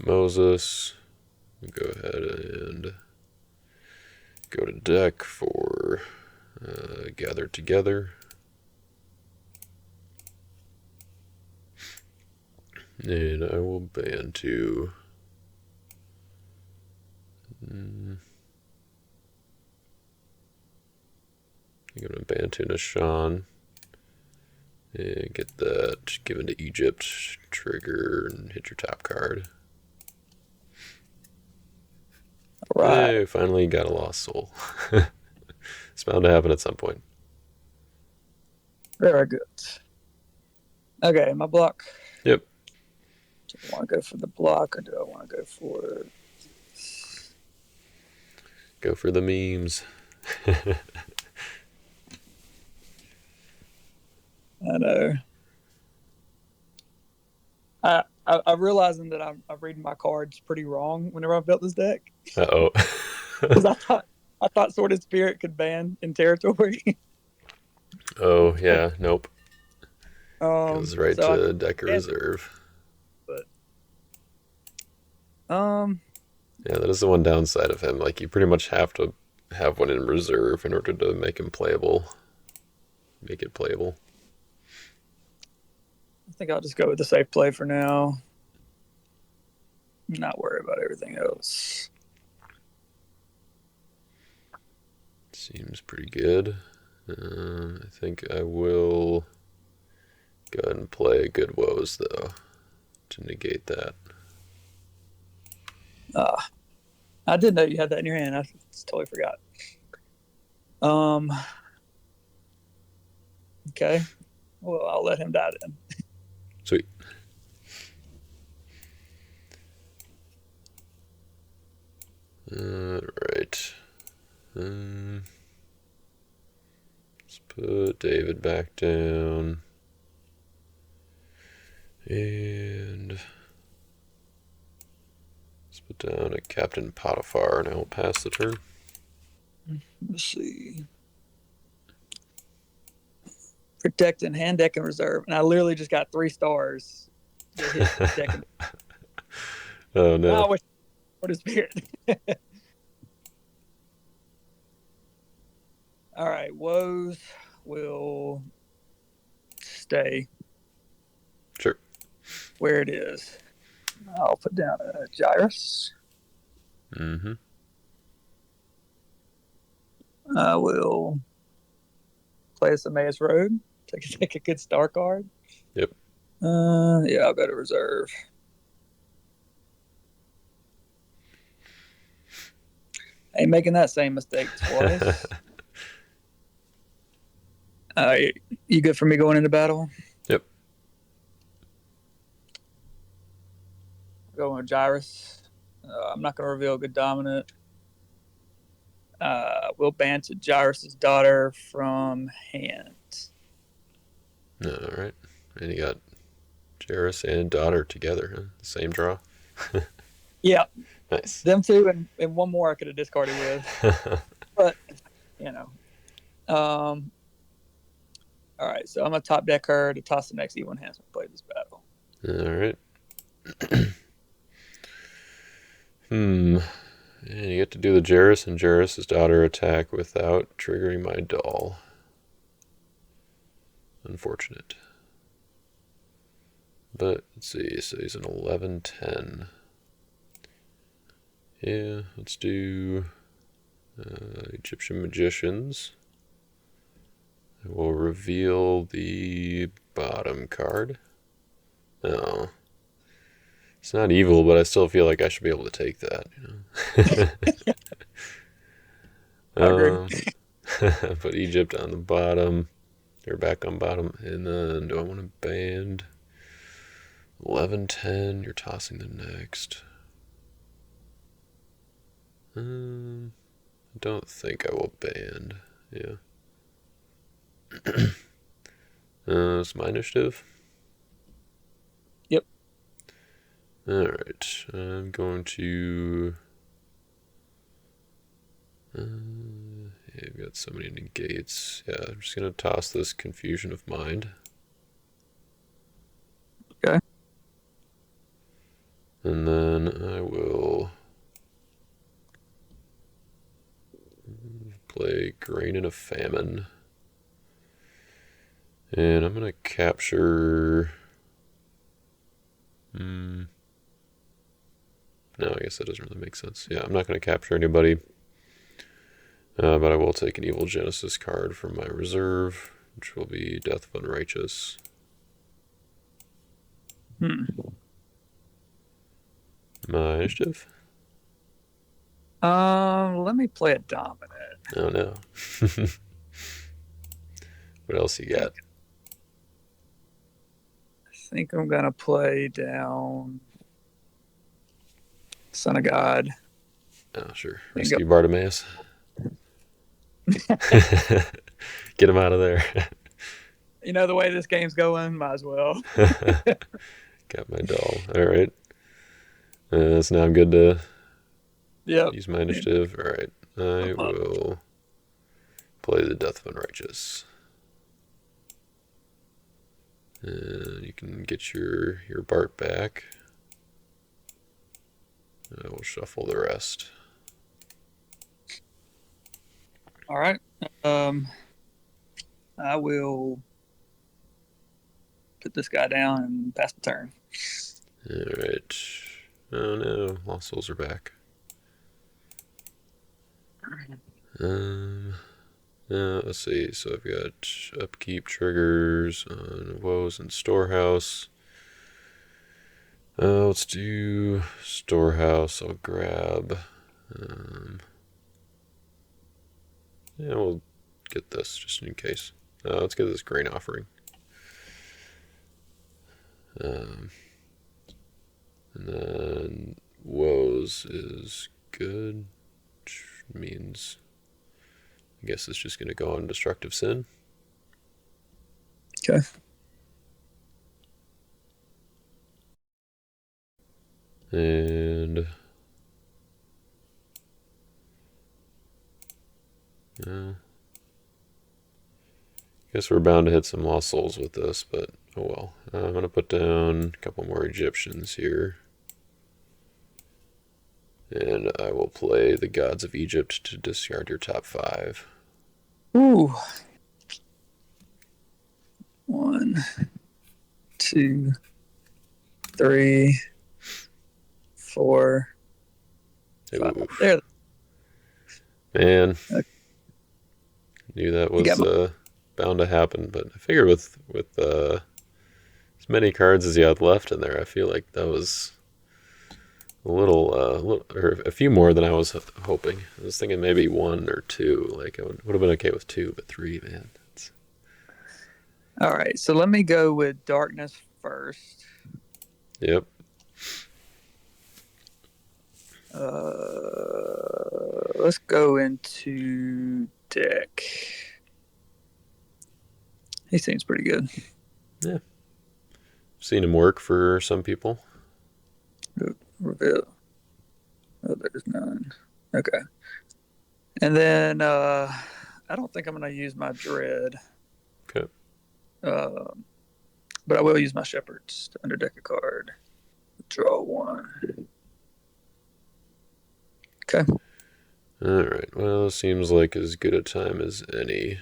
[SPEAKER 1] Moses. We'll go ahead and go to deck for Gather Together. And I will ban to... I'm going to ban to Nishan. And get that given to Egypt. Trigger and hit your top card.
[SPEAKER 2] All right.
[SPEAKER 1] Hey, finally got a lost soul. It's bound to happen at some point.
[SPEAKER 2] Very good. Okay, my block.
[SPEAKER 1] Yep.
[SPEAKER 2] Do I want to go for the block or do I want to go for...
[SPEAKER 1] Go for the memes.
[SPEAKER 2] I know. I'm realizing that I'm reading my cards pretty wrong whenever I built this deck.
[SPEAKER 1] Uh-oh.
[SPEAKER 2] Because I thought Sword and Spirit could ban in territory.
[SPEAKER 1] Oh, yeah, nope. Goes right
[SPEAKER 2] so
[SPEAKER 1] to deck reserve.
[SPEAKER 2] But
[SPEAKER 1] Yeah, that is the one downside of him. Like, you pretty much have to have one in reserve in order to make him playable. Make it playable.
[SPEAKER 2] I think I'll just go with the safe play for now. Not worry about everything else.
[SPEAKER 1] Seems pretty good. I think I will go ahead and play Good Woes, though, to negate that.
[SPEAKER 2] I did know you had that in your hand. I totally forgot. Okay. Well, I'll let him die then.
[SPEAKER 1] Sweet. Alright. Let's put David back down. And let's put down a Captain Potiphar, and I will pass the turn.
[SPEAKER 2] Let's see. Protect and hand deck and reserve. And I literally just got 3 stars to hit deck and...
[SPEAKER 1] Oh, no.
[SPEAKER 2] I wish for the Spirit. All right. Woes will stay
[SPEAKER 1] Sure.
[SPEAKER 2] where it is. I'll put down a Gyrus.
[SPEAKER 1] Mm-hmm.
[SPEAKER 2] I will play a Emmaus Road. Take a good star card.
[SPEAKER 1] Yep.
[SPEAKER 2] Yeah, I'll go to reserve. Ain't making that same mistake twice. You good for me going into battle?
[SPEAKER 1] Yep.
[SPEAKER 2] Going with Gyrus. I'm not going to reveal good dominant. We'll ban to Gyrus' daughter from hand.
[SPEAKER 1] All right. And you got Jairus and daughter together, huh? The same draw.
[SPEAKER 2] Yeah.
[SPEAKER 1] Nice.
[SPEAKER 2] Them two and one more I could have discarded with. But, you know. All right. So I'm going to top deck her to toss the next E1 hands and play this battle.
[SPEAKER 1] All right. And you get to do the Jairus and Jairus' daughter attack without triggering my doll. Unfortunate. But let's see, so he's an 11-10. Yeah, let's do Egyptian Magicians. I will reveal the bottom card. Oh. It's not evil, but I still feel like I should be able to take that,
[SPEAKER 2] I agree.
[SPEAKER 1] Put Egypt on the bottom. They're back on bottom. And then do I want to band 11-10? You're tossing the next. I don't think I will band. Yeah. It's my initiative.
[SPEAKER 2] Yep.
[SPEAKER 1] Alright. I'm going to. Yeah, I've got so many negates. Yeah, I'm just going to toss this Confusion of Mind.
[SPEAKER 2] Okay.
[SPEAKER 1] And then I will play Grain in a Famine. And I'm going to capture. No, I guess that doesn't really make sense. Yeah, I'm not going to capture anybody. But I will take an Evil Genesis card from my reserve, which will be Death of Unrighteous. My initiative?
[SPEAKER 2] Let me play a dominant.
[SPEAKER 1] Oh no. What else you got?
[SPEAKER 2] I think I'm gonna play down Son of God.
[SPEAKER 1] Oh, sure.
[SPEAKER 2] And go.
[SPEAKER 1] Rescue Bartimaeus. Get him out of there.
[SPEAKER 2] You know the way this game's going, might as well.
[SPEAKER 1] Got my doll. All right. So now I'm good to use my initiative. All right. I will play the Death of Unrighteous. And you can get your Bart back. I will shuffle the rest.
[SPEAKER 2] All right. I will put this guy down and pass the turn.
[SPEAKER 1] All right. Oh no, Lost Souls are back. Let's see. So I've got upkeep triggers on Woes and Storehouse. Let's do Storehouse. I'll grab. Yeah, we'll get this just in case. Let's get this Grain Offering. And then Woes is good, which means I guess it's just going to go on Destructive Sin.
[SPEAKER 2] Okay.
[SPEAKER 1] And guess we're bound to hit some Lost Souls with this, but oh well. I'm going to put down a couple more Egyptians here. And I will play the Gods of Egypt to discard your top 5.
[SPEAKER 2] Ooh. 1, 2, 3, 4, 5. There.
[SPEAKER 1] Man. Okay. Knew that was bound to happen, but I figured with as many cards as you had left in there, I feel like that was a little or a few more than I was hoping. I was thinking maybe 1 or 2. Like I would have been okay with 2, but 3, man.
[SPEAKER 2] All right, so let me go with Darkness first.
[SPEAKER 1] Yep.
[SPEAKER 2] Let's go into deck. He seems pretty good.
[SPEAKER 1] Yeah. Seen him work for some people.
[SPEAKER 2] Reveal. Oh, there's none. Okay. And then I don't think I'm going to use my Dread.
[SPEAKER 1] Okay.
[SPEAKER 2] But I will use my Shepherds to underdeck a card. Draw 1. Okay.
[SPEAKER 1] All right. Well, it seems like as good a time as any.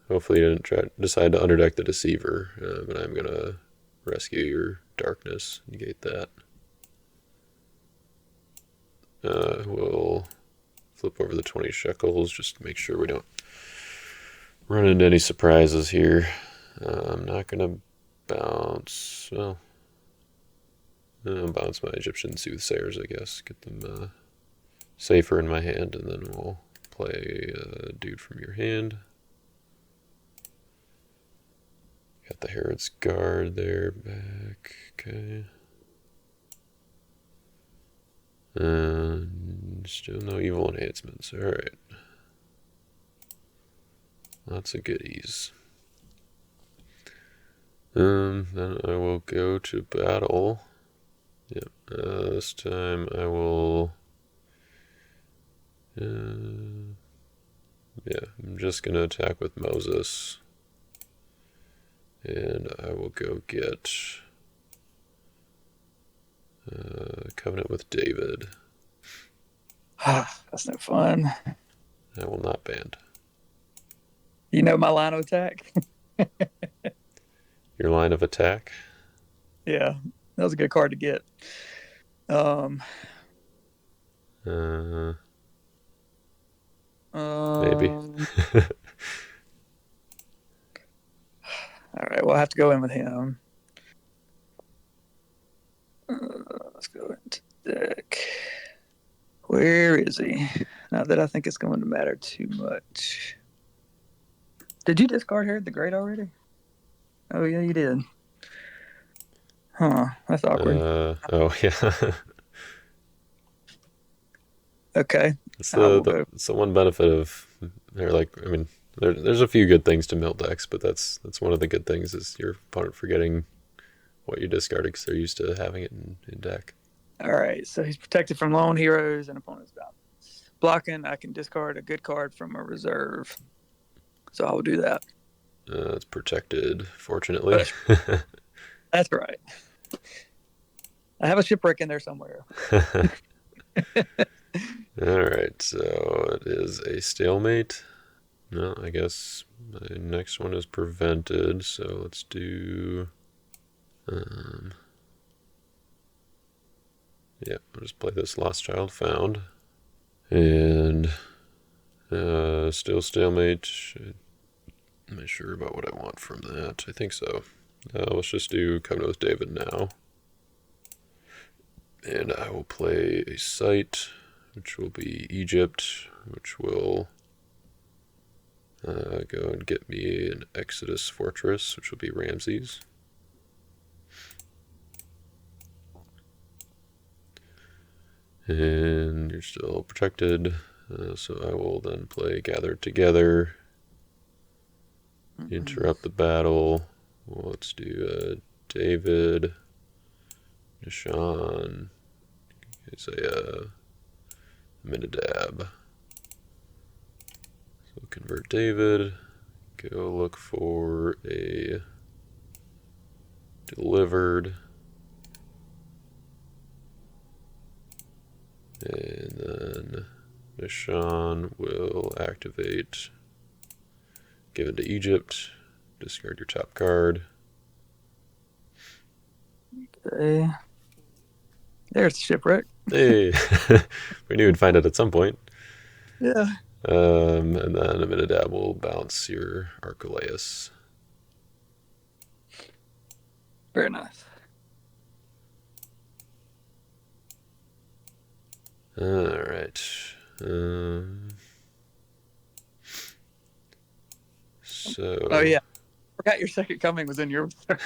[SPEAKER 1] Hopefully, you didn't decide to underdeck the Deceiver, but I'm gonna rescue your Darkness, negate that. We'll flip over the 20 shekels just to make sure we don't run into any surprises here. I'm not gonna bounce. Well, I'll bounce my Egyptian soothsayers, I guess. Get them safer in my hand, and then we'll play a dude from your hand. Got the Herod's Guard there back. Okay. And still no evil enhancements. Alright. Lots of goodies. Then I will go to battle. Yep. This time I will. Yeah, I'm just gonna attack with Moses. And I will go get Covenant with David.
[SPEAKER 2] That's no fun.
[SPEAKER 1] I will not band.
[SPEAKER 2] You know my line of attack?
[SPEAKER 1] Your line of attack?
[SPEAKER 2] Yeah, that was a good card to get.
[SPEAKER 1] Maybe.
[SPEAKER 2] All right, well, I have to go in with him. Let's go into deck. Where is he? Not that I think it's going to matter too much. Did you discard Herod the Great already? Oh, yeah, you did. Huh, that's awkward.
[SPEAKER 1] Oh, yeah.
[SPEAKER 2] Okay.
[SPEAKER 1] It's the one benefit of, there's a few good things to mill decks, but that's one of the good things is your opponent forgetting what you discarded because they're used to having it in deck.
[SPEAKER 2] All right, so he's protected from lone heroes and opponent's dominance. Blocking, I can discard a good card from a reserve. So I will do that.
[SPEAKER 1] It's protected, fortunately.
[SPEAKER 2] That's right. I have a shipwreck in there somewhere.
[SPEAKER 1] Alright, so it is a stalemate. No, I guess my next one is prevented, so let's do... yeah, I'll just play this Lost Child Found. And still stalemate. I'm not sure about what I want from that. I think so. Let's just do Covenant with David now. And I will play a site, which will be Egypt, which will go and get me an Exodus Fortress, which will be Ramses. And you're still protected, so I will then play Gather Together, interrupt the battle. Well, let's do David, Nishan, Isaiah, Aminadab. So convert David, go look for a delivered, and then Nishan will activate, give it to Egypt, discard your top card.
[SPEAKER 2] Okay. There's the shipwreck.
[SPEAKER 1] Hey, we knew we'd find it at some point.
[SPEAKER 2] Yeah.
[SPEAKER 1] And then Aminadab will bounce your Archelaus.
[SPEAKER 2] Very nice.
[SPEAKER 1] Alright. So.
[SPEAKER 2] Oh, yeah. Forgot your second coming was in your I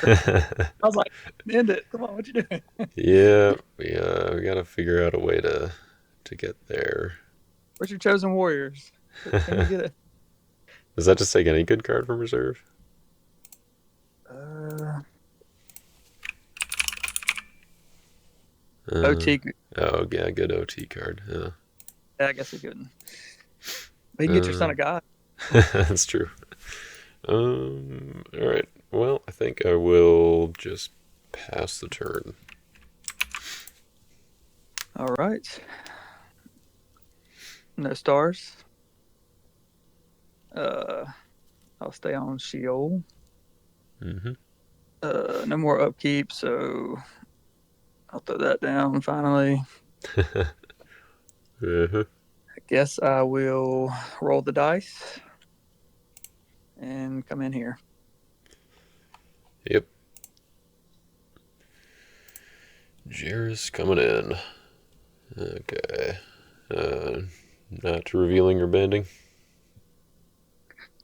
[SPEAKER 2] was like, end it. Come on, what you doing?
[SPEAKER 1] Yeah, we gotta figure out a way to get there.
[SPEAKER 2] What's your chosen warriors? Can you get it?
[SPEAKER 1] Does that just take any good card from reserve?
[SPEAKER 2] OT.
[SPEAKER 1] Oh, yeah, good OT card. Yeah.
[SPEAKER 2] I guess he couldn't. But you can get your son of God.
[SPEAKER 1] That's true. Alright. Well, I think I will just pass the turn.
[SPEAKER 2] All right. No stars. I'll stay on Sheol. No more upkeep, so I'll throw that down finally. I guess I will roll the dice. and come in here.
[SPEAKER 1] Yep. Jairus coming in. Okay. Not revealing or bending.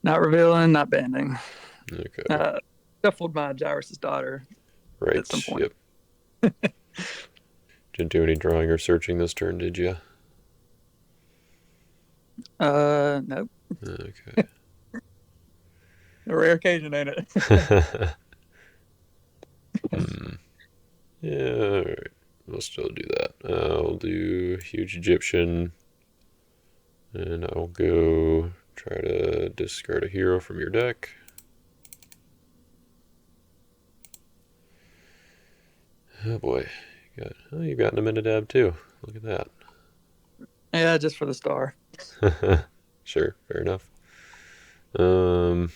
[SPEAKER 2] Not revealing, not banding.
[SPEAKER 1] Okay.
[SPEAKER 2] Shuffled my Jairus' daughter at some
[SPEAKER 1] Right.
[SPEAKER 2] point.
[SPEAKER 1] Yep. Didn't do any drawing or searching this turn, did you?
[SPEAKER 2] Nope.
[SPEAKER 1] Okay.
[SPEAKER 2] A rare occasion, ain't it?
[SPEAKER 1] Hmm. Yeah, alright. We'll still do that. I'll do Huge Egyptian. And I'll go try to discard a hero from your deck. Oh boy. You've gotten a Minidab too. Look at that.
[SPEAKER 2] Yeah, just for the star.
[SPEAKER 1] Sure, fair enough. Uh,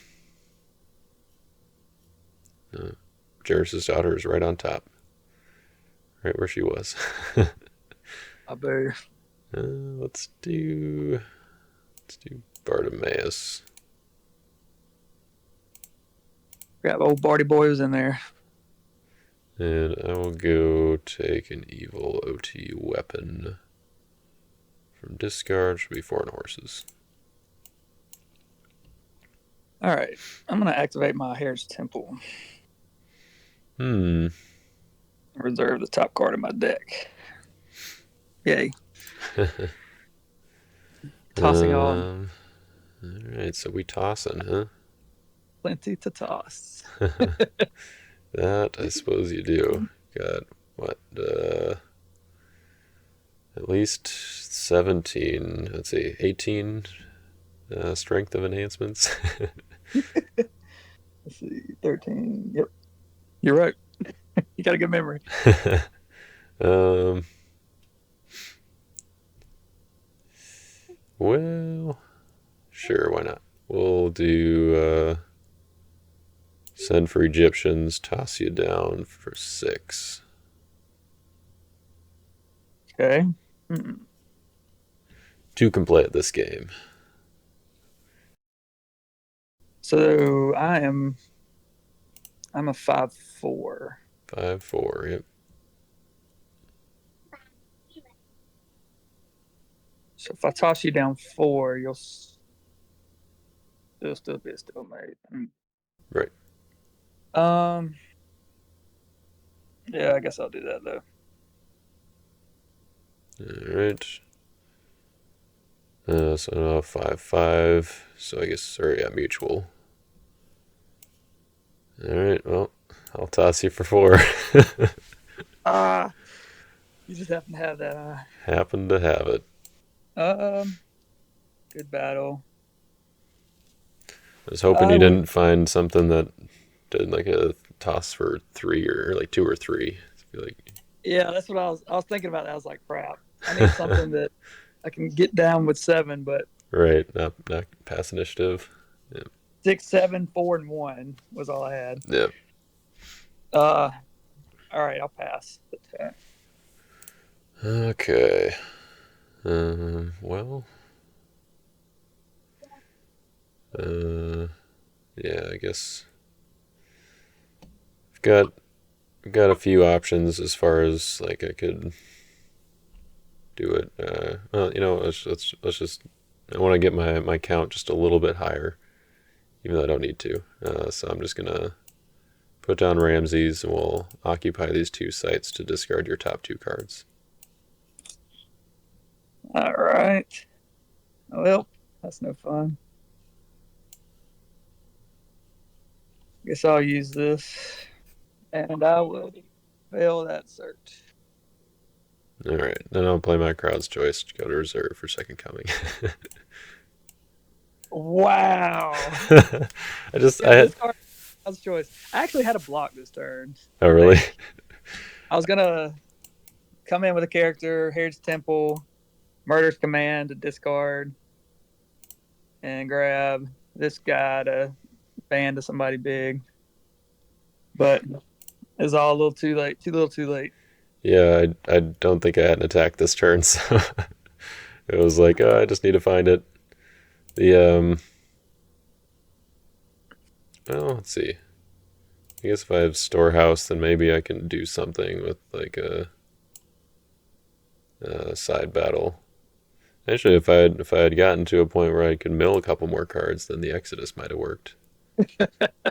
[SPEAKER 1] Jairus' daughter is right on top. Right where she was.
[SPEAKER 2] Abu.
[SPEAKER 1] Let's do Bartimaeus.
[SPEAKER 2] Grab old Barty Boy was in there.
[SPEAKER 1] And I will go take an evil OT weapon from discard. Should be 4 horses.
[SPEAKER 2] All right. I'm going to activate my Heritage Temple. Reserve the top card of my deck. Yay. Tossing on.
[SPEAKER 1] Alright, so we tossing, huh?
[SPEAKER 2] Plenty to toss.
[SPEAKER 1] That, I suppose you do. Got, what, at least 17, let's see, 18 strength of enhancements.
[SPEAKER 2] Let's see, 13. Yep. You're right. You got a good memory.
[SPEAKER 1] Well, sure, why not? We'll do send for Egyptians, toss you down for 6.
[SPEAKER 2] Okay.
[SPEAKER 1] 2 can play at this game.
[SPEAKER 2] So I'm a 5/4.
[SPEAKER 1] 5/4, yep.
[SPEAKER 2] So if I toss you down 4, you'll still be a stalemate.
[SPEAKER 1] Right.
[SPEAKER 2] Yeah, I guess I'll do that though.
[SPEAKER 1] Alright. So now 5/5. So I guess, or yeah, mutual. Alright, well, I'll toss you for 4.
[SPEAKER 2] You just happen to have that.
[SPEAKER 1] Happen to have it.
[SPEAKER 2] Good battle.
[SPEAKER 1] I was hoping you didn't find something that did like a toss for 3 or like 2 or 3. I feel like...
[SPEAKER 2] Yeah, that's what I was thinking about. I was like, crap. I need something that I can get down with 7, but
[SPEAKER 1] right, not pass initiative. Yep.
[SPEAKER 2] 6, 7, 4, and 1 was all I had.
[SPEAKER 1] Yep.
[SPEAKER 2] All right, I'll pass.
[SPEAKER 1] Okay. Well. Yeah, I guess I've got a few options as far as like I could do it. Well, let's just. I want to get my count just a little bit higher, even though I don't need to. So I'm just gonna put down Ramses, and we'll occupy these 2 sites to discard your top 2 cards.
[SPEAKER 2] All right. Well, that's no fun. Guess I'll use this, and I will fail that search.
[SPEAKER 1] All right, then I'll play my crowd's choice to go to reserve for second coming.
[SPEAKER 2] Wow.
[SPEAKER 1] I had
[SPEAKER 2] crowd's choice. I actually had a block this turn.
[SPEAKER 1] Oh, really?
[SPEAKER 2] I was gonna come in with a character, Heritage Temple, Murder's Command to discard, and grab this guy to ban to somebody big. But it's all a little too late. Too little too late.
[SPEAKER 1] Yeah, I don't think I had an attack this turn, so it was like, oh, I just need to find it. The well, let's see. I guess if I have storehouse, then maybe I can do something with like a side battle. Actually, if I had gotten to a point where I could mill a couple more cards, then the Exodus might have worked.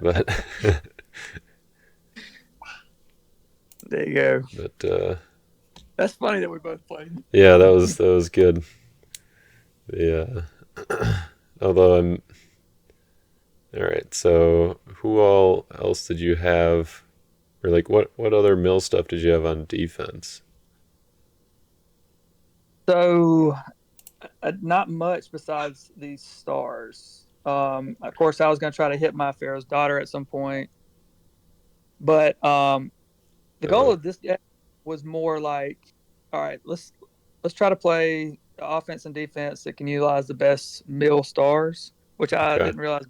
[SPEAKER 1] But
[SPEAKER 2] There you go.
[SPEAKER 1] but
[SPEAKER 2] That's funny that we both played.
[SPEAKER 1] yeah, that was good. Yeah. Although I'm all right. So who all else did you have, or like what other mill stuff did you have on defense?
[SPEAKER 2] So, not much besides these stars. Of course, I was going to try to hit my Pharaoh's daughter at some point, but the goal
[SPEAKER 1] Uh,
[SPEAKER 2] of this deck was more like, all right, let's try to play offense and defense that can utilize the best mill stars, which I
[SPEAKER 1] okay.
[SPEAKER 2] didn't realize.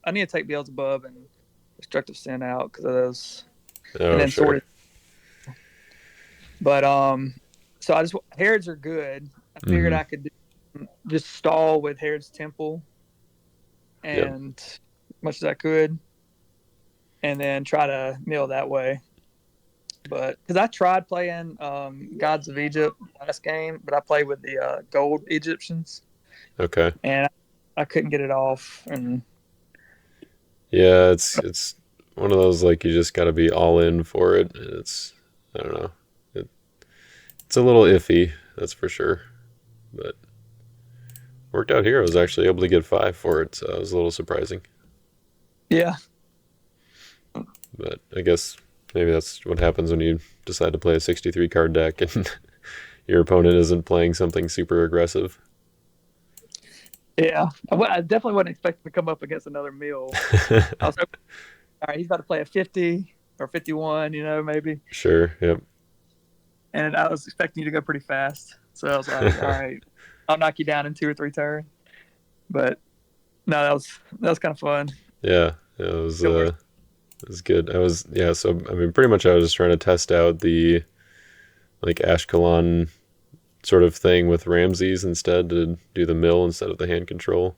[SPEAKER 2] I need to take Beelzebub and Destructive Sin out because of those, and
[SPEAKER 1] Oh
[SPEAKER 2] then
[SPEAKER 1] sure.
[SPEAKER 2] Sword. But so I just Harrods are good. I figured
[SPEAKER 1] Mm-hmm.
[SPEAKER 2] I could just stall with Harrods Temple
[SPEAKER 1] Yep.
[SPEAKER 2] and as much as I could, and then try to mill that way. But because I tried playing Gods of Egypt last game, but I played with the gold Egyptians,
[SPEAKER 1] Okay.
[SPEAKER 2] and I couldn't get it off. And
[SPEAKER 1] Yeah, it's one of those like you just got to be all in for it. And it's I don't know. It's a little iffy, that's for sure. But worked out here. I was actually able to get 5 for it, so it was a little surprising.
[SPEAKER 2] yeah,
[SPEAKER 1] But I guess maybe that's what happens when you decide to play a 63 card deck and your opponent isn't playing something super aggressive.
[SPEAKER 2] yeah, I definitely wasn't expecting to come up against another mill. I was hoping, all right, he's about to play a 50 or 51, maybe.
[SPEAKER 1] Sure. Yep.
[SPEAKER 2] And I was expecting you to go pretty fast. So I was like, all right, I'll knock you down in 2 or 3 turns. But no, that was kind of fun.
[SPEAKER 1] Yeah. It was good. I was yeah. So I mean, pretty much I was just trying to test out the like Ashkelon sort of thing with Ramses instead to do the mill instead of the hand control.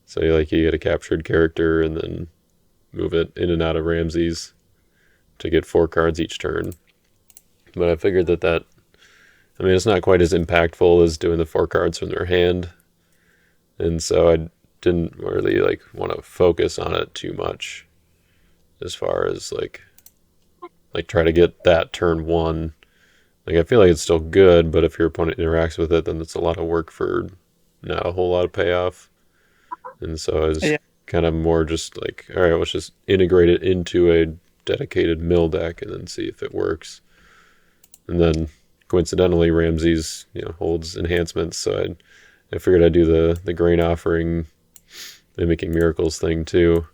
[SPEAKER 1] So you get a captured character and then move it in and out of Ramses to get 4 cards each turn. But I figured that I mean it's not quite as impactful as doing the 4 cards from their hand, and so I didn't really like want to focus on it too much as far as like try to get that turn one. Like I feel like it's still good, but if your opponent interacts with it, then it's a lot of work for not a whole lot of payoff. And so I was
[SPEAKER 2] Yeah.
[SPEAKER 1] kind of more just like, all right, let's just integrate it into a dedicated mill deck and then see if it works. And then coincidentally, Ramses holds enhancements, so I figured I'd do the grain offering, mimicking miracles thing too.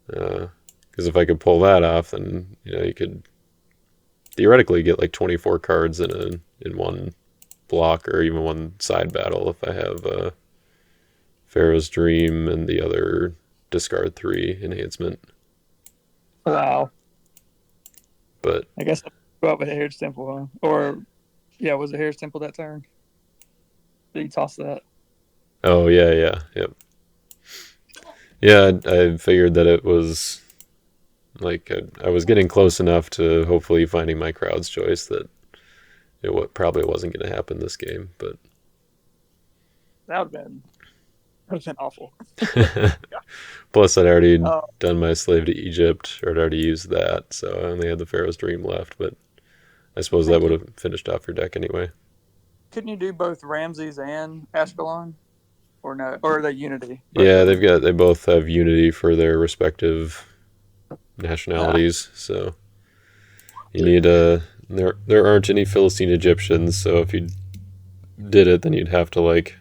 [SPEAKER 1] Because if I could pull that off, then you could theoretically get like 24 cards in one block or even one side battle if I have Pharaoh's Dream and the other discard 3 enhancement.
[SPEAKER 2] Wow.
[SPEAKER 1] But
[SPEAKER 2] I guess I'll go out with Harrods Temple, huh? Or, yeah, was it Harrods Temple that turn? Did you toss that?
[SPEAKER 1] oh yeah, yep. Yeah, I figured that it was like I was getting close enough to hopefully finding my crowd's choice that probably wasn't going to happen this game, but
[SPEAKER 2] That would have been awful.
[SPEAKER 1] plus I'd already
[SPEAKER 2] Oh,
[SPEAKER 1] done my Slave to Egypt, or I'd already used that, so I only had the Pharaoh's Dream left, but I
[SPEAKER 2] I
[SPEAKER 1] suppose that
[SPEAKER 2] think
[SPEAKER 1] would
[SPEAKER 2] you
[SPEAKER 1] have finished off your deck anyway.
[SPEAKER 2] couldn't you do both Ramses and Ashkelon? Or no? Or are they Unity, both
[SPEAKER 1] Yeah,
[SPEAKER 2] of them?
[SPEAKER 1] they both have unity for their respective
[SPEAKER 2] Ah,
[SPEAKER 1] nationalities, so you need there aren't any Philistine Egyptians, so if you did it, then you'd have to like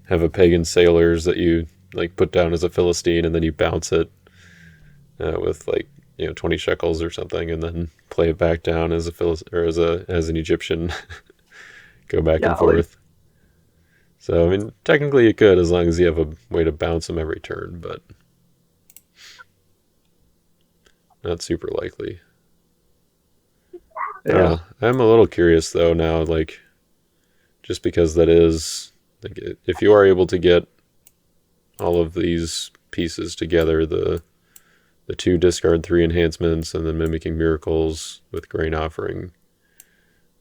[SPEAKER 1] have a pagan sailors that you like put down as a Philistine, and then you bounce it with like 20 shekels or something, and then play it back down as a or as an Egyptian, go back and
[SPEAKER 2] golly.
[SPEAKER 1] forth. So I mean, technically you could as long as you have a way to bounce them every turn, but not super likely. I don't
[SPEAKER 2] Yeah.
[SPEAKER 1] know. I'm a little curious though now, like just because that is like if you are able to get all of these pieces together, the two discard 3 enhancements and then Mimicking Miracles with Grain Offering,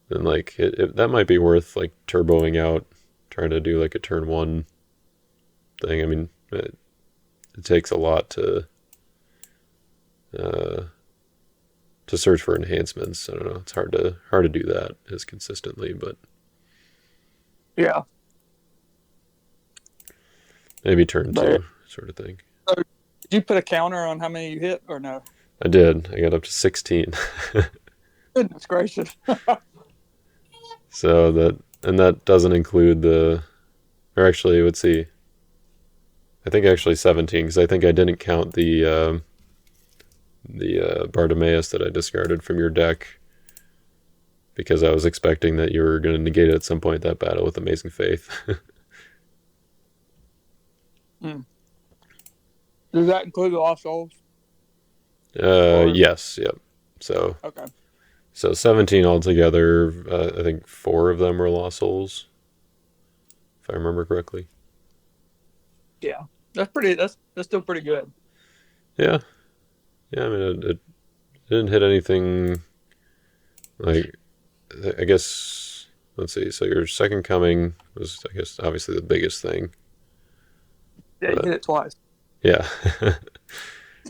[SPEAKER 1] then like that might be worth like turboing out, trying to do like a turn 1 thing. I mean, it takes a lot to search for enhancements. I don't know. It's hard to do that as consistently, but
[SPEAKER 2] Yeah.
[SPEAKER 1] maybe turn 2 sort of thing.
[SPEAKER 2] So, did you put a counter on how many you hit or no?
[SPEAKER 1] I did. I got up to 16.
[SPEAKER 2] Goodness gracious.
[SPEAKER 1] So that doesn't include or actually, let's see. I think actually 17, because I think I didn't count the Bartimaeus that I discarded from your deck, because I was expecting that you were going to negate it at some point that battle with Amazing Faith.
[SPEAKER 2] Does that include the Lost Souls?
[SPEAKER 1] Yes, yep. So
[SPEAKER 2] okay.
[SPEAKER 1] So 17 altogether. I think 4 of them were Lost Souls, if I remember correctly.
[SPEAKER 2] Yeah, that's pretty. That's still pretty good.
[SPEAKER 1] Yeah. I mean, it didn't hit anything. Like, I guess, let's see. So your Second Coming was, I guess, obviously the biggest thing.
[SPEAKER 2] Yeah, you hit it twice.
[SPEAKER 1] Yeah.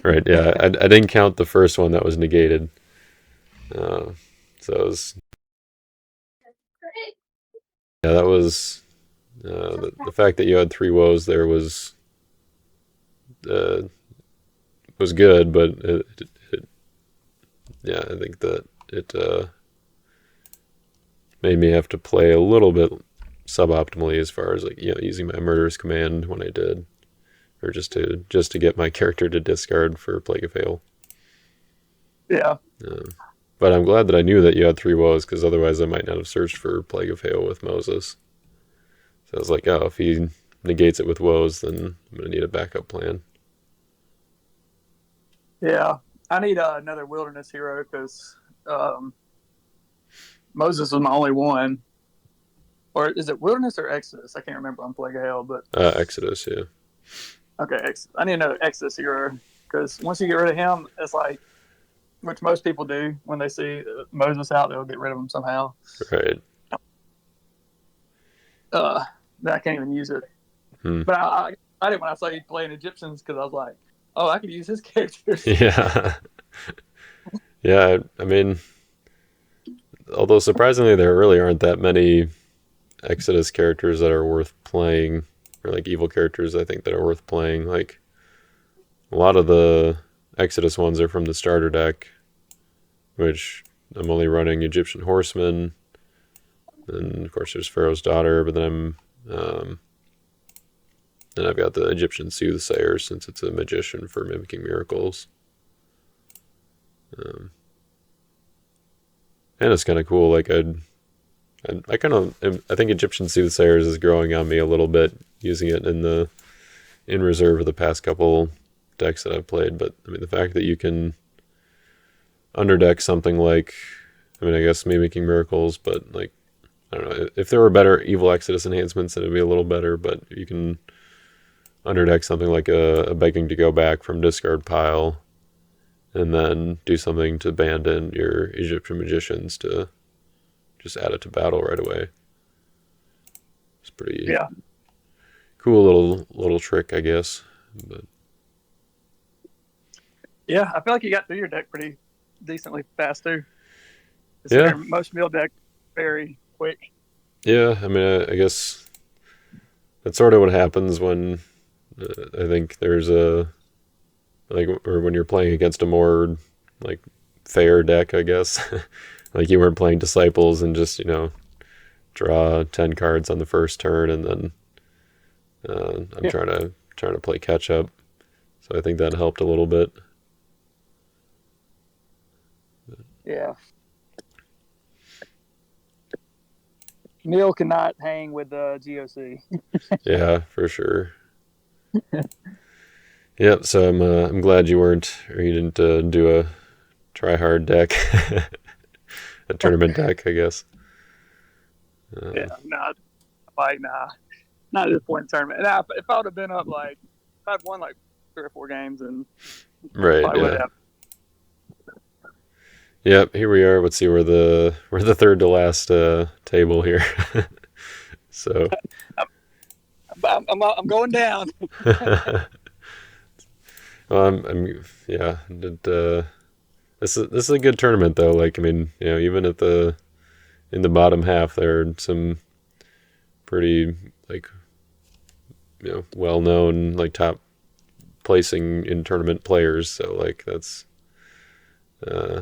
[SPEAKER 1] Right. Yeah, I didn't count the first one that was negated. So it was. Yeah, that was the fact that you had 3 woes there was good, but yeah, I think that it made me have to play a little bit suboptimally as far as like using my Murderous Command when I did, or just to get my character to discard for Plague of Hail.
[SPEAKER 2] Yeah.
[SPEAKER 1] But I'm glad that I knew that you had 3 woes, because otherwise I might not have searched for Plague of Hail with Moses. So I was like, oh, if he negates it with woes, then I'm going to need a backup plan.
[SPEAKER 2] Yeah, I need another wilderness hero because Moses was my only one. Or is it wilderness or Exodus? I can't remember on Plague of Hell, but
[SPEAKER 1] Exodus, yeah.
[SPEAKER 2] Okay, I need another Exodus hero because once you get rid of him, it's like, which most people do when they see Moses out, they'll get rid of him somehow.
[SPEAKER 1] Right.
[SPEAKER 2] I can't even use it. But I didn't when I saw you playing Egyptians because I was like, oh, I could use his characters.
[SPEAKER 1] Yeah. Yeah, I mean, although surprisingly there really aren't that many Exodus characters that are worth playing, or like evil characters I think that are worth playing. Like, a lot of the Exodus ones are from the starter deck, which I'm only running Egyptian Horseman, and of course there's Pharaoh's Daughter, but then then I've got the Egyptian Soothsayer, since it's a magician for mimicking miracles. And it's kind of cool. Like I think Egyptian Soothsayers is growing on me a little bit, using it in reserve of the past couple decks that I've played. But I mean, the fact that you can underdeck something like, I mean, I guess mimicking miracles, but like, I don't know, if there were better evil Exodus enhancements, then it'd be a little better. But you can underdeck something like a begging to go back from discard pile, and then do something to abandon your Egyptian magicians to just add it to battle right away. It's pretty cool little trick, I guess. But
[SPEAKER 2] yeah, I feel like you got through your deck pretty decently fast too.
[SPEAKER 1] Yeah,
[SPEAKER 2] most meal decks very quick.
[SPEAKER 1] Yeah, I mean, I guess that's sort of what happens when I think there's or when you're playing against a more like fair deck, I guess. Like you weren't playing Disciples and just draw 10 cards on the first turn, and then I'm trying to play catch up. So I think that helped a little bit.
[SPEAKER 2] Yeah. Neil cannot hang with the GOC.
[SPEAKER 1] Yeah, for sure. Yep. So I'm glad you didn't do a try hard deck, a tournament deck, I guess.
[SPEAKER 2] Not at this point in the tournament. And if I would have been up if I'd won like 3 or 4 games, and
[SPEAKER 1] Right.
[SPEAKER 2] probably would
[SPEAKER 1] Yeah.
[SPEAKER 2] have.
[SPEAKER 1] Yep. Here we are. Let's see. We're the third to last table here. So.
[SPEAKER 2] I'm going down.
[SPEAKER 1] Well, yeah. This is a good tournament though. Like, I mean, even in the bottom half, there are some pretty like well known like top placing in tournament players. So like uh,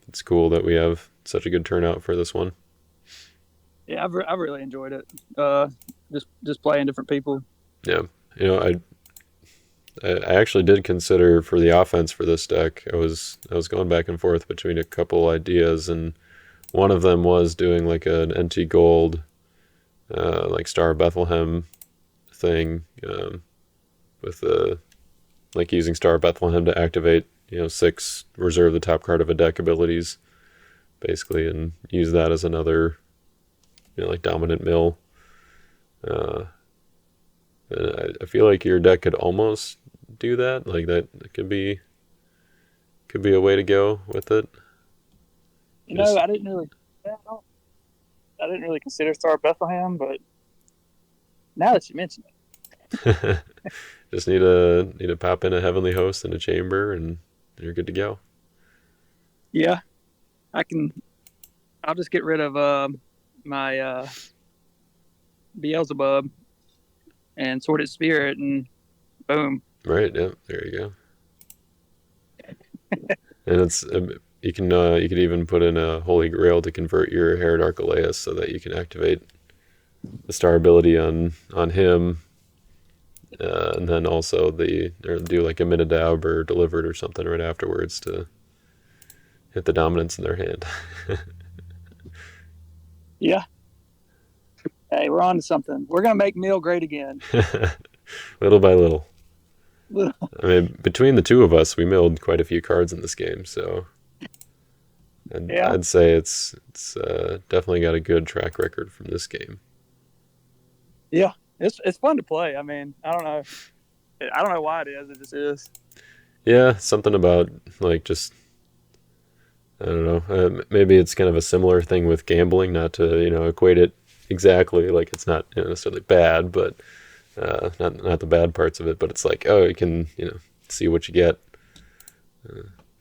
[SPEAKER 1] it's cool that we have such a good turnout for this one.
[SPEAKER 2] Yeah, I've really enjoyed it. Just playing different people.
[SPEAKER 1] Yeah, I actually did consider for the offense for this deck. I was going back and forth between a couple ideas, and one of them was doing like an NT Gold, like Star of Bethlehem thing, with the like using Star of Bethlehem to activate 6 reserve the top card of a deck abilities, basically, and use that as another like dominant mill. Uh, and I feel like your deck could almost do that. Like that could be a way to go with it. Just
[SPEAKER 2] I didn't really. Yeah, I didn't really consider Star Bethlehem, but now that you mention it,
[SPEAKER 1] just need to pop in a heavenly host in a chamber, and you're good to go.
[SPEAKER 2] yeah, I can. I'll just get rid of my Beelzebub and Sordid Spirit, and boom.
[SPEAKER 1] Right. Yeah. There you go. And you could even put in a Holy Grail to convert your Herod Archelaus so that you can activate the star ability on him, and then also or do like a Minadaub or Delivered or something right afterwards to hit the dominance in their hand.
[SPEAKER 2] Yeah. Hey, we're on to something. We're gonna make Mill great again.
[SPEAKER 1] Little by little. I mean, between the two of us, we milled quite a few cards in this game, so
[SPEAKER 2] Yeah.
[SPEAKER 1] I'd say it's definitely got a good track record from this game.
[SPEAKER 2] Yeah. It's fun to play. I mean, I don't know why it is. It just is.
[SPEAKER 1] Yeah, something about like just I don't know. Maybe it's kind of a similar thing with gambling, not to equate it exactly. Like it's not necessarily bad, but not the bad parts of it. But it's like, oh, you can see what you get.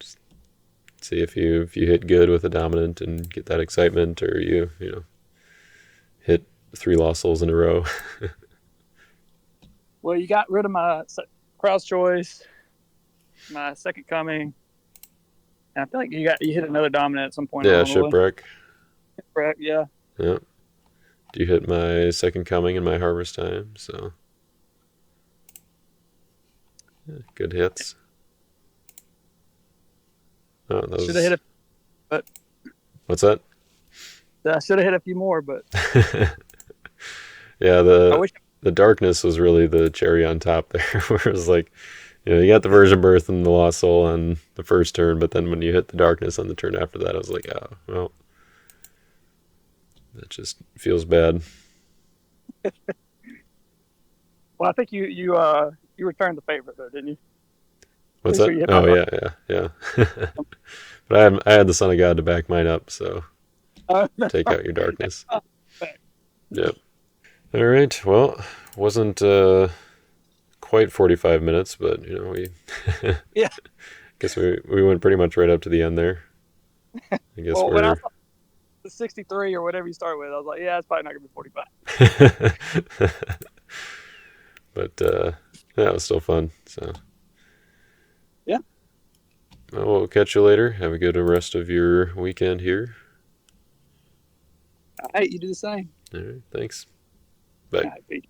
[SPEAKER 1] Just see if you hit good with a dominant and get that excitement, or you hit 3 lost souls in a row.
[SPEAKER 2] Well, you got rid of my Crowd's Choice, my Second Coming, and I feel like you hit another dominant at some point
[SPEAKER 1] Yeah,
[SPEAKER 2] along the way.
[SPEAKER 1] Shipwreck.
[SPEAKER 2] Correct. Yeah.
[SPEAKER 1] Yeah, you hit my Second Coming and my Harvest Time. So yeah, good hits. Oh, that
[SPEAKER 2] Should have
[SPEAKER 1] was
[SPEAKER 2] hit but
[SPEAKER 1] what's that?
[SPEAKER 2] I should have hit a few more, but
[SPEAKER 1] Yeah,
[SPEAKER 2] I wish.
[SPEAKER 1] the darkness was really the cherry on top there. Where it was like, you got the Virgin Birth and the Lost Soul on the first turn, but then when you hit the darkness on the turn after that, I was like, oh, well, that just feels bad.
[SPEAKER 2] Well, I think you returned the favor though, didn't you?
[SPEAKER 1] What's
[SPEAKER 2] Pretty sure
[SPEAKER 1] that?
[SPEAKER 2] you hit my
[SPEAKER 1] Oh,
[SPEAKER 2] dark.
[SPEAKER 1] yeah. But I had the Son of God to back mine up, so
[SPEAKER 2] That's
[SPEAKER 1] take
[SPEAKER 2] right.
[SPEAKER 1] out your darkness.
[SPEAKER 2] Okay.
[SPEAKER 1] Yep. All right. Well, wasn't quite 45 minutes, but we
[SPEAKER 2] Yeah.
[SPEAKER 1] guess we went pretty much right up to the end there. I guess
[SPEAKER 2] Well, when I
[SPEAKER 1] we're
[SPEAKER 2] saw the 63 or whatever you start with, I was like, yeah, it's probably not gonna be 45.
[SPEAKER 1] but yeah, it was still fun. So
[SPEAKER 2] Yeah.
[SPEAKER 1] well, we'll catch you later. Have a good rest of your weekend here.
[SPEAKER 2] All right, you do the same.
[SPEAKER 1] All right. Thanks.
[SPEAKER 2] All
[SPEAKER 1] Bye.
[SPEAKER 2] right, peace.